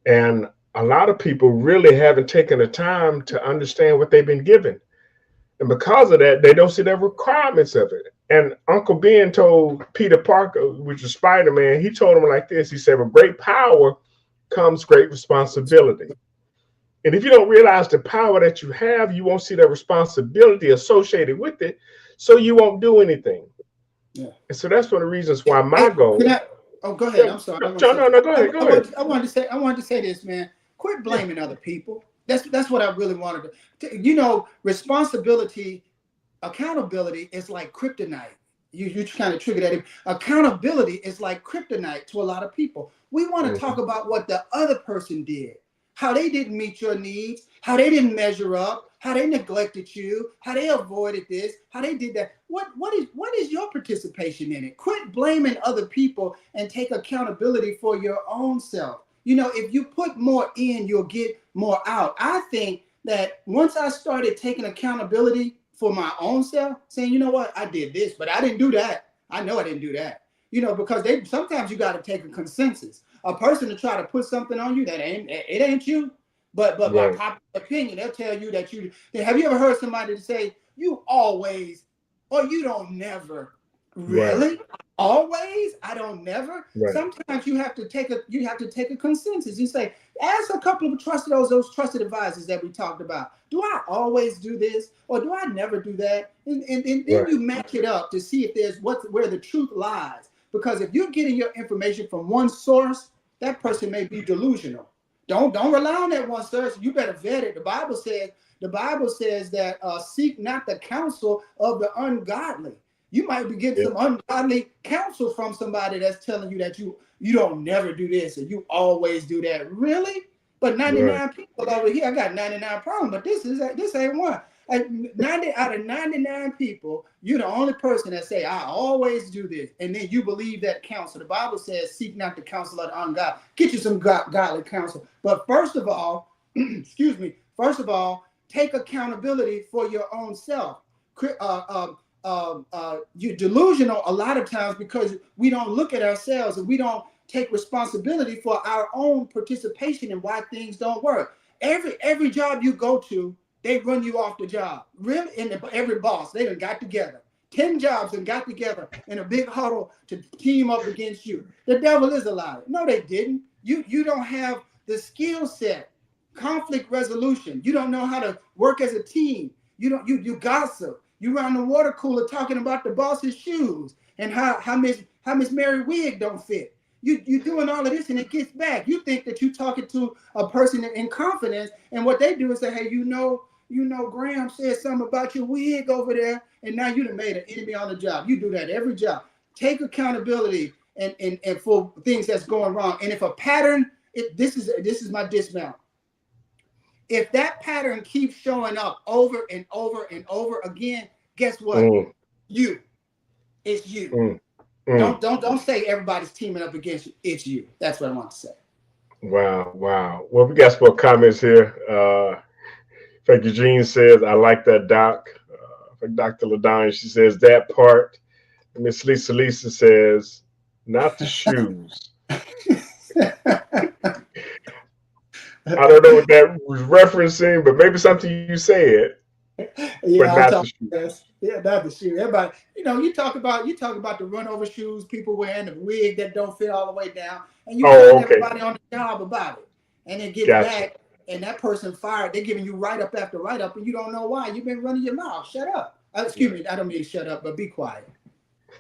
And a lot of people really haven't taken the time to understand what they've been given. And because of that, they don't see the requirements of it. And Uncle Ben told Peter Parker, which is Spider-Man, he told him like this. He said, with great power comes great responsibility. And if you don't realize the power that you have, you won't see the responsibility associated with it. So you won't do anything. Yeah. And so that's one of the reasons why my goal. Oh, go ahead. I'm sorry. No, go ahead. Go ahead. I wanted to say this, man. Quit blaming other people. That's what I really wanted to. You know, responsibility, accountability is like kryptonite. You kind of triggered at accountability is like kryptonite to a lot of people. We want to talk about what the other person did, how they didn't meet your needs, how they didn't measure up, how they neglected you, how they avoided this, how they did that. What is your participation in it? Quit blaming other people and take accountability for your own self. You know, if you put more in, you'll get more out. I think that once I started taking accountability for my own self, saying, you know what, I did this, but I didn't do that. I know I didn't do that. You know, because sometimes you got to take a consensus. A person to try to put something on you that ain't you. But right. By popular opinion, they'll tell you that you. Have you ever heard somebody say you always, or you don't never? Really? Right. Always? I don't never. Right. Sometimes you have to take a consensus. You say, ask a couple of those trusted advisors that we talked about. Do I always do this, or do I never do that? And then right. You match it up to see if there's where the truth lies. Because if you're getting your information from one source, that person may be delusional. Don't rely on that one source. You better vet it. The Bible says that seek not the counsel of the ungodly. You might be getting some ungodly counsel from somebody that's telling you that you don't never do this and you always do that. Really? But 99 people over here, I got 99 problems, but this ain't one. 90 out of 99 people, you're the only person that say, I always do this. And then you believe that counsel. The Bible says, seek not the counsel of the ungodly. Get you some godly counsel. But first of all, take accountability for your own self. You're delusional a lot of times because we don't look at ourselves and we don't take responsibility for our own participation in why things don't work. Every job you go to, they run you off the job. Really? And every boss, they done got together. 10 jobs and got together in a big huddle to team up against you. The devil is a liar. No, they didn't. You don't have the skill set, conflict resolution. You don't know how to work as a team. You gossip. You around the water cooler talking about the boss's shoes and how Miss Mary wig don't fit. You doing all of this and it gets back. You think that you talking to a person in confidence, and what they do is say, hey, you know, Graham said something about your wig over there, and now you done made an enemy on the job. You do that every job. Take accountability and for things that's going wrong. And if a pattern, this is my dismount. If that pattern keeps showing up over and over and over again, guess what? It's you. Don't say everybody's teaming up against you. It's you. That's what I want to say. Wow. Well, we got some more comments here. In fact, Eugene says, I like that, Doc. Dr. LaDonna, she says that part. Miss Lisa says, not the shoes. I don't know what that was referencing, but maybe something you said. Yeah, but not the shoes. Yeah, not the shoes. Everybody, you talk about the run over shoes, people wearing the wig that don't fit all the way down, and you tell everybody on the job about it, and then get back, and that person fired. They're giving you write up after write up, and you don't know why. You've been running your mouth. Shut up. Excuse me. I don't mean shut up, but be quiet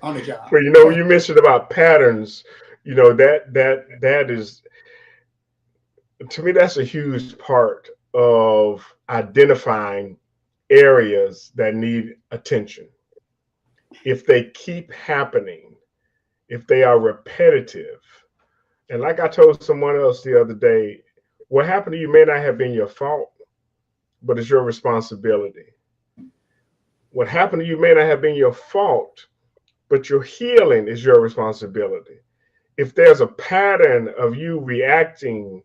on the job. Well, you mentioned about patterns. That is, to me, that's a huge part of identifying areas that need attention. If they keep happening, if they are repetitive, and like I told someone else the other day, what happened to you may not have been your fault, but it's your responsibility. What happened to you may not have been your fault, but your healing is your responsibility. If there's a pattern of you reacting,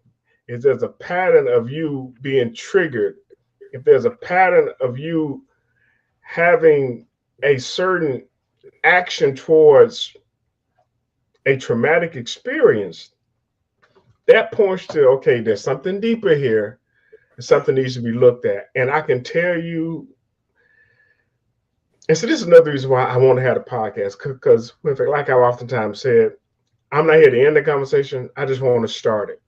if there's a pattern of you being triggered, if there's a pattern of you having a certain action towards a traumatic experience, that points to, okay, there's something deeper here. Something needs to be looked at. And I can tell you, And so this is another reason why I want to have a podcast, because like I've oftentimes said, I'm not here to end the conversation. I just want to start it,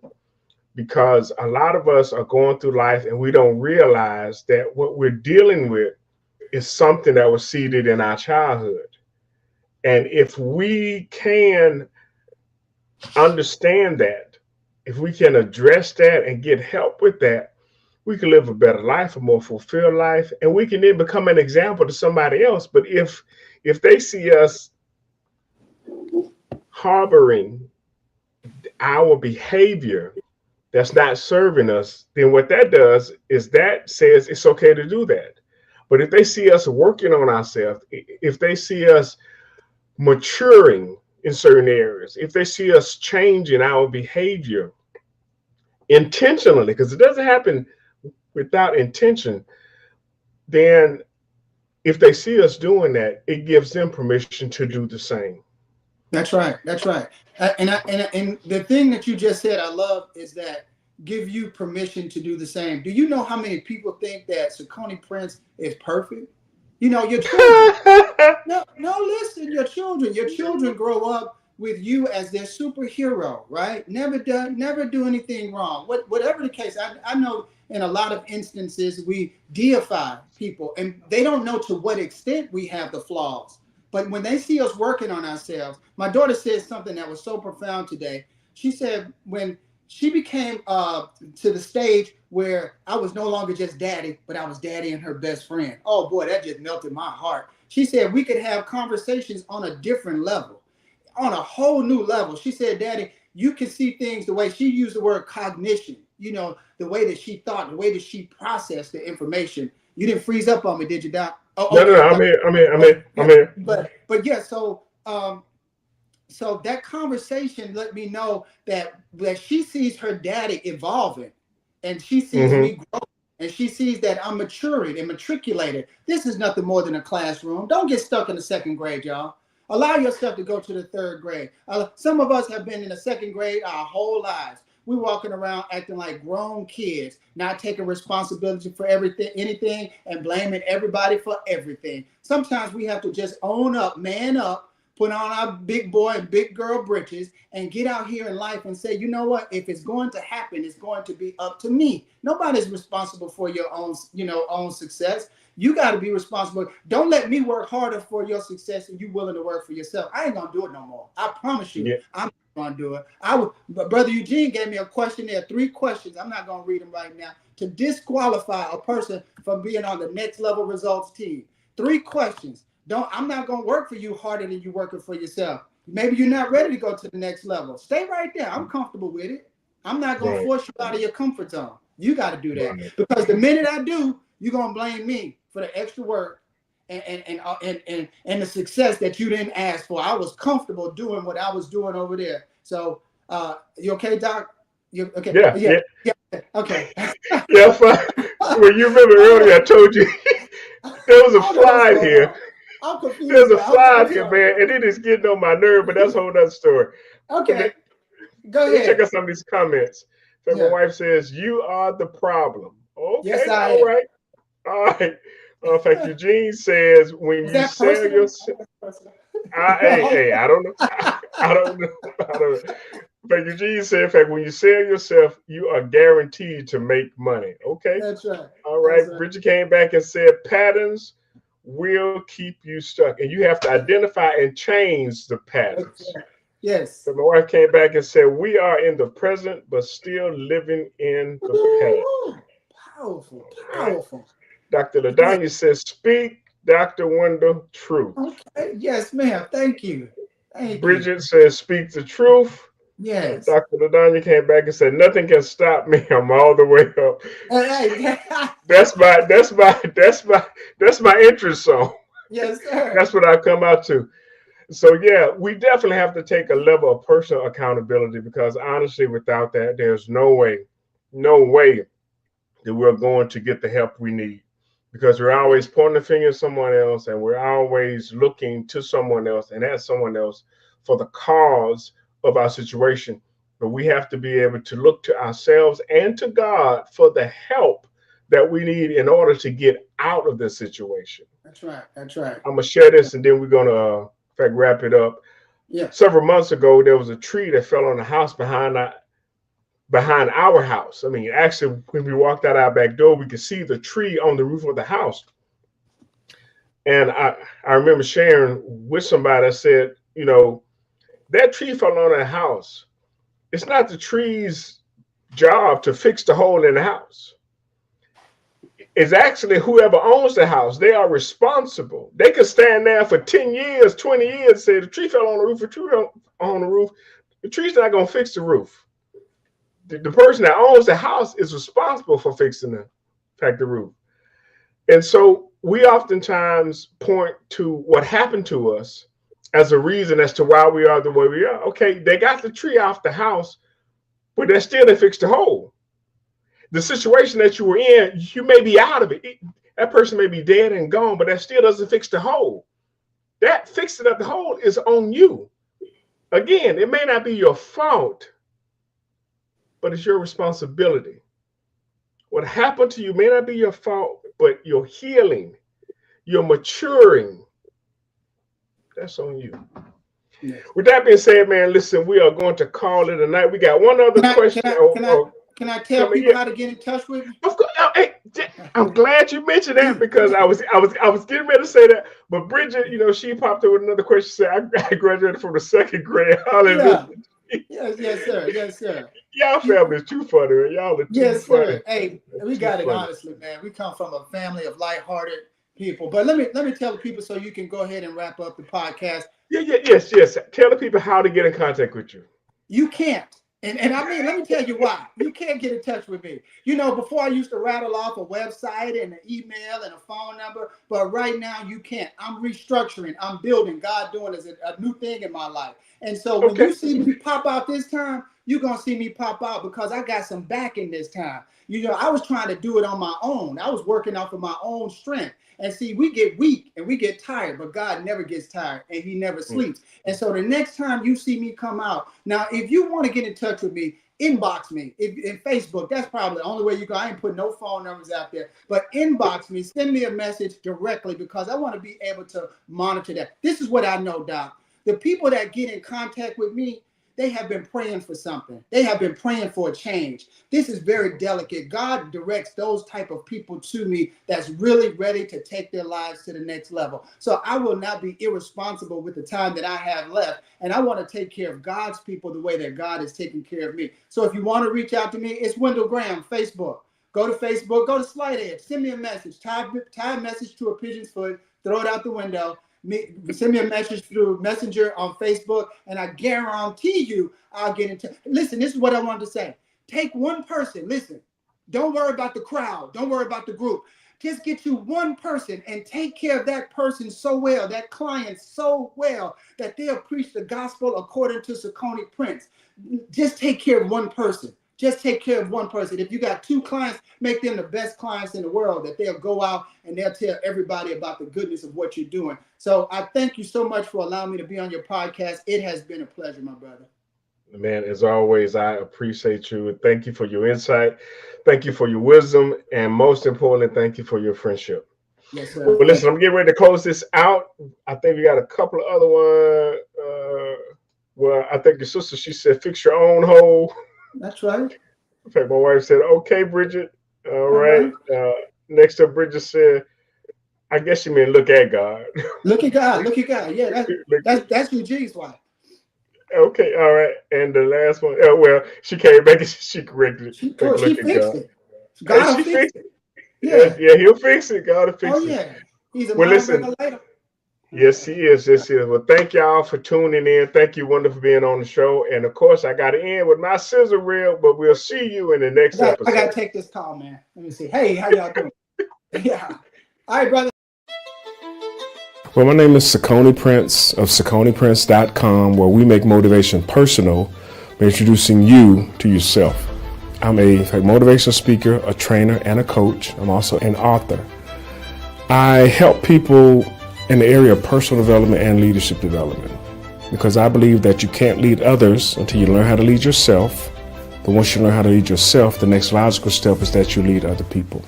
because a lot of us are going through life and we don't realize that what we're dealing with is something that was seeded in our childhood. And if we can understand that, if we can address that and get help with that, we can live a better life, a more fulfilled life, and we can then become an example to somebody else. But if they see us harboring our behavior that's not serving us, then what that does is that says it's okay to do that. But if they see us working on ourselves, if they see us maturing in certain areas, if they see us changing our behavior intentionally, because it doesn't happen without intention, then if they see us doing that, it gives them permission to do the same. That's right. That's right. And the thing that you just said, I love, is that give you permission to do the same. Do you know how many people think that Saucony Prince is perfect? You know, your children. No, no, listen, your children grow up with you as their superhero, right? Never do anything wrong. Whatever the case, I know in a lot of instances we deify people and they don't know to what extent we have the flaws. But when they see us working on ourselves, my daughter said something that was so profound today. She said when she became to the stage where I was no longer just daddy, but I was daddy and her best friend. Oh boy, that just melted my heart. She said we could have conversations on a different level, on a whole new level. She said, Daddy, you can see things the way she used the word cognition, you know, the way that she thought, the way that she processed the information. You didn't freeze up on me, did you, Doc? Oh, No, no, okay. no, I'm here. I'm here. I'm here. I'm Yeah. here. But yeah, so that conversation let me know that she sees her daddy evolving and she sees Mm-hmm. me grow and she sees that I'm maturing and matriculated. This is nothing more than a classroom. Don't get stuck in the second grade, y'all. Allow yourself to go to the third grade. Some of us have been in the second grade our whole lives. We're walking around acting like grown kids, not taking responsibility for everything, anything, and blaming everybody for everything. Sometimes we have to just own up, man up, put on our big boy and big girl britches and get out here in life and say, you know what, if it's going to happen, it's going to be up to me. Nobody's responsible for your own, own success. You got to be responsible. Don't let me work harder for your success and you willing to work for yourself. I ain't gonna do it no more. I promise you, Yeah. I'm not gonna do it. But Brother Eugene gave me a question there, 3 questions. I'm not gonna read them right now to disqualify a person from being on the next level results team. 3 questions. I'm not gonna work for you harder than you working for yourself. Maybe you're not ready to go to the next level. Stay right there. I'm comfortable with it. I'm not gonna Right. force you out of your comfort zone. You got to do that Right. because the minute I do, you're gonna blame me for the extra work and the success that you didn't ask for. I was comfortable doing what I was doing over there. So, you okay, Doc? You okay? Yeah. Yeah, Yeah. yeah. Okay. Yeah. Fine. Well, you remember earlier I told you there was a I don't know what's slide going here. on. I'm confused There's a now. I'm slide here, sorry. man, and it is getting on my nerve. But that's a whole other story. Let me Okay, go let me check ahead. out some of these comments. So my Yeah. wife says, "You are the problem." Yes, Okay. I All am. right. All right. In fact, Eugene says, "When Is you that sell personal? yourself." Hey, I don't know. I don't know. I don't know. But Eugene said, in fact, when you sell yourself, you are guaranteed to make money. Okay. That's right. All That's right. right. Bridget came back and said, patterns will keep you stuck. And you have to identify and change the That's patterns. right. Yes. So my wife came back and said, we are in the present, but still living in the past. Ooh, powerful, All right. powerful. Dr. Yeah. Ladanya says, speak, Dr. Wendell, truth. Okay. Yes, ma'am. Thank you. Thank you. Bridget says, speak the truth. Yes. Dr. Ladanya came back and said, nothing can stop me. I'm all the way up. Hey, That's my interest song. yes, sir. That's what I come out to. So yeah, we definitely have to take a level of personal accountability, because honestly, without that, there's no way that we're going to get the help we need, because we're always pointing the finger at someone else and we're always looking to someone else and at someone else for the cause of our situation. But we have to be able to look to ourselves and to God for the help that we need in order to get out of this situation. That's right. That's right. I'm gonna share this, and then we're gonna, in fact, wrap it up. Yeah. Several months ago, there was a tree that fell on the house behind our house. I mean, actually, when we walked out our back door, we could see the tree on the roof of the house. And I remember sharing with somebody, I said, you know, that tree fell on the house. It's not the tree's job to fix the hole in the house. It's actually whoever owns the house. They are responsible. They could stand there for 10 years, 20 years, and say the tree fell on the roof, the tree fell on the roof. The tree's not going to fix the roof. The person that owns the house is responsible for fixing the roof. And so we oftentimes point to what happened to us as a reason as to why we are the way we are. Okay, they got the tree off the house, but they still didn't fix the hole. The situation that you were in, you may be out of it. That person may be dead and gone, but that still doesn't fix the hole. That fixing of the hole is on you. Again, it may not be your fault, but it's your responsibility. What happened to you may not be your fault, but your healing, your maturing, that's on you. Yeah. With that being said, man, listen, we are going to call it a night. We got one other question. Can I tell people how to get in touch with me? Of course. Hey, I'm glad you mentioned that, because I was getting ready to say that. But Bridget, you know, she popped up with another question. Said, I graduated from the second grade. Hallelujah. Yeah. Yes, sir. Yes, sir. Y'all family is too funny. Y'all are too funny. Sir. Hey, we got it honestly, man. We come from a family of lighthearted people. But let me tell the people so you can go ahead and wrap up the podcast. Yes. Tell the people how to get in contact with you. You can't. And I mean, let me tell you why. You can't get in touch with me. You know, before I used to rattle off a website and an email and a phone number, but right now you can't. I'm restructuring. I'm building. God doing is a new thing in my life. And so when you see me pop out this time, you're going to see me pop out because I got some backing this time. You know, I was trying to do it on my own. I was working off of my own strength. And see, we get weak and we get tired, but God never gets tired and he never sleeps. And so the next time you see me come out, now, if you want to get in touch with me, inbox me in Facebook. That's probably the only way you go. I ain't put no phone numbers out there, but inbox me, send me a message directly because I want to be able to monitor that. This is what I know, Doc. The people that get in contact with me, they have been praying for something. They have been praying for a change. This is very delicate. God directs those type of people to me that's really ready to take their lives to the next level. So I will not be irresponsible with the time that I have left. And I want to take care of God's people the way that God is taking care of me. So if you want to reach out to me, it's Wendell Graham, Facebook. Go to Facebook, go to Slight Edge, send me a message, tie a message to a pigeon's foot, throw it out the window. Send me a message through Messenger on Facebook, and I guarantee you I'll get into. Listen, this is what I wanted to say. Take one person. Listen, don't worry about the crowd. Don't worry about the group. Just get you one person and take care of that person so well, that client so well, that they'll preach the gospel according to Saucony Prince. Just take care of one person. Just take care of one person. If you got two clients, make them the best clients in the world, that they'll go out and they'll tell everybody about the goodness of what you're doing. So I thank you so much for allowing me to be on your podcast. It has been a pleasure, my brother. Man, as always, I appreciate you. Thank you for your insight. Thank you for your wisdom. And most importantly, thank you for your friendship. Yes, sir. Well, listen, I'm getting ready to close this out. I think we got a couple of other ones. Well, I think your sister, she said, fix your own hole. That's right. In fact, my wife said, okay, Bridget. All right. Next up, Bridget said, I guess you mean look at God. Look at God. Look at God. Yeah, that's Eugene's wife. Okay, all right. And the last one, well, she came back and she corrected it. She fixed it. God will fix it. Yeah, he'll fix it. God will fix it. Oh, yeah. He's a mind later. Yes, he is. Yes, he is. Well, thank y'all for tuning in. Thank you, Wendell, for being on the show. And of course, I got to end with my scissor reel, but we'll see you in the next episode. I got to take this call, man. Let me see. Hey, how y'all doing? Yeah. All right, brother. Well, my name is Saucony Prince of SauconyPrince.com, where we make motivation personal by introducing you to yourself. I'm a motivational speaker, a trainer, and a coach. I'm also an author. I help people in the area of personal development and leadership development, because I believe that you can't lead others until you learn how to lead yourself. But once you learn how to lead yourself, the next logical step is that you lead other people.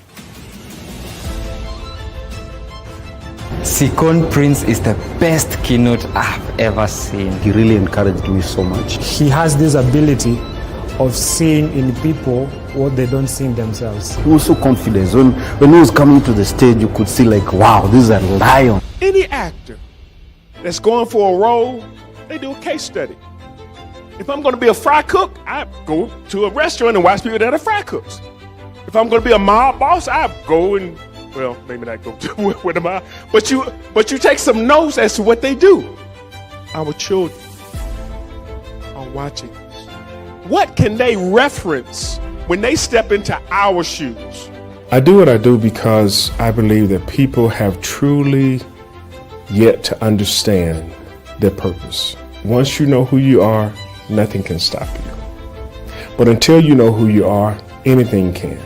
Sikon Prince is the best keynote I've ever seen. He really encouraged me so much. He has this ability of seeing in people what they don't see in themselves. He was so confident. When he was coming to the stage, you could see like, wow, this is a lion. Any actor that's going for a role, they do a case study. If I'm going to be a fry cook, I go to a restaurant and watch people that are fry cooks. If I'm going to be a mob boss, I go and, well, maybe not go to with a mob, but you take some notes as to what they do. Our children are watching this. What can they reference when they step into our shoes? I do what I do because I believe that people have truly yet to understand their purpose. Once you know who you are, nothing can stop you. But until you know who you are, anything can.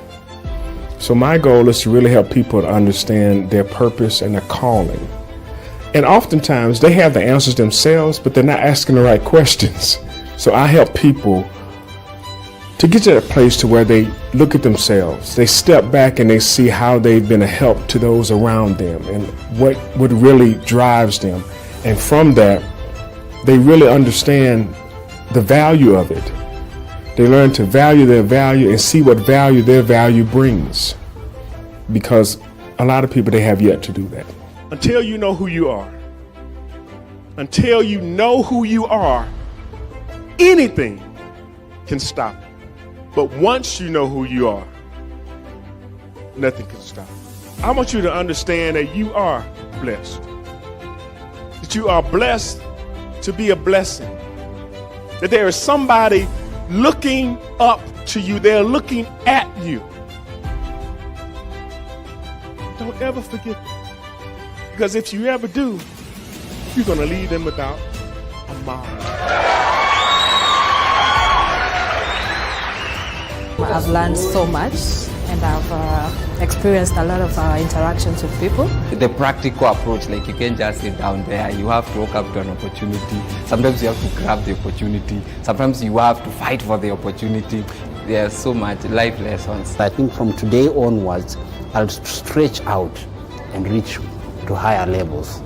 So my goal is to really help people to understand their purpose and their calling. And oftentimes they have the answers themselves, but they're not asking the right questions. So I help people to get to that place to where they look at themselves, they step back and they see how they've been a help to those around them and what really drives them. And from that, they really understand the value of it. They learn to value their value and see what value their value brings. Because a lot of people, they have yet to do that. Until you know who you are, anything can stop you. But once you know who you are, nothing can stop you. I want you to understand that you are blessed. That you are blessed to be a blessing. That there is somebody looking up to you. They're looking at you. Don't ever forget that. Because if you ever do, you're going to leave them without a mind. I've learned so much and I've experienced a lot of interactions with people. The practical approach, like you can't just sit down there. You have to walk up to an opportunity. Sometimes you have to grab the opportunity. Sometimes you have to fight for the opportunity. There's so much life lessons. I think from today onwards, I'll stretch out and reach to higher levels.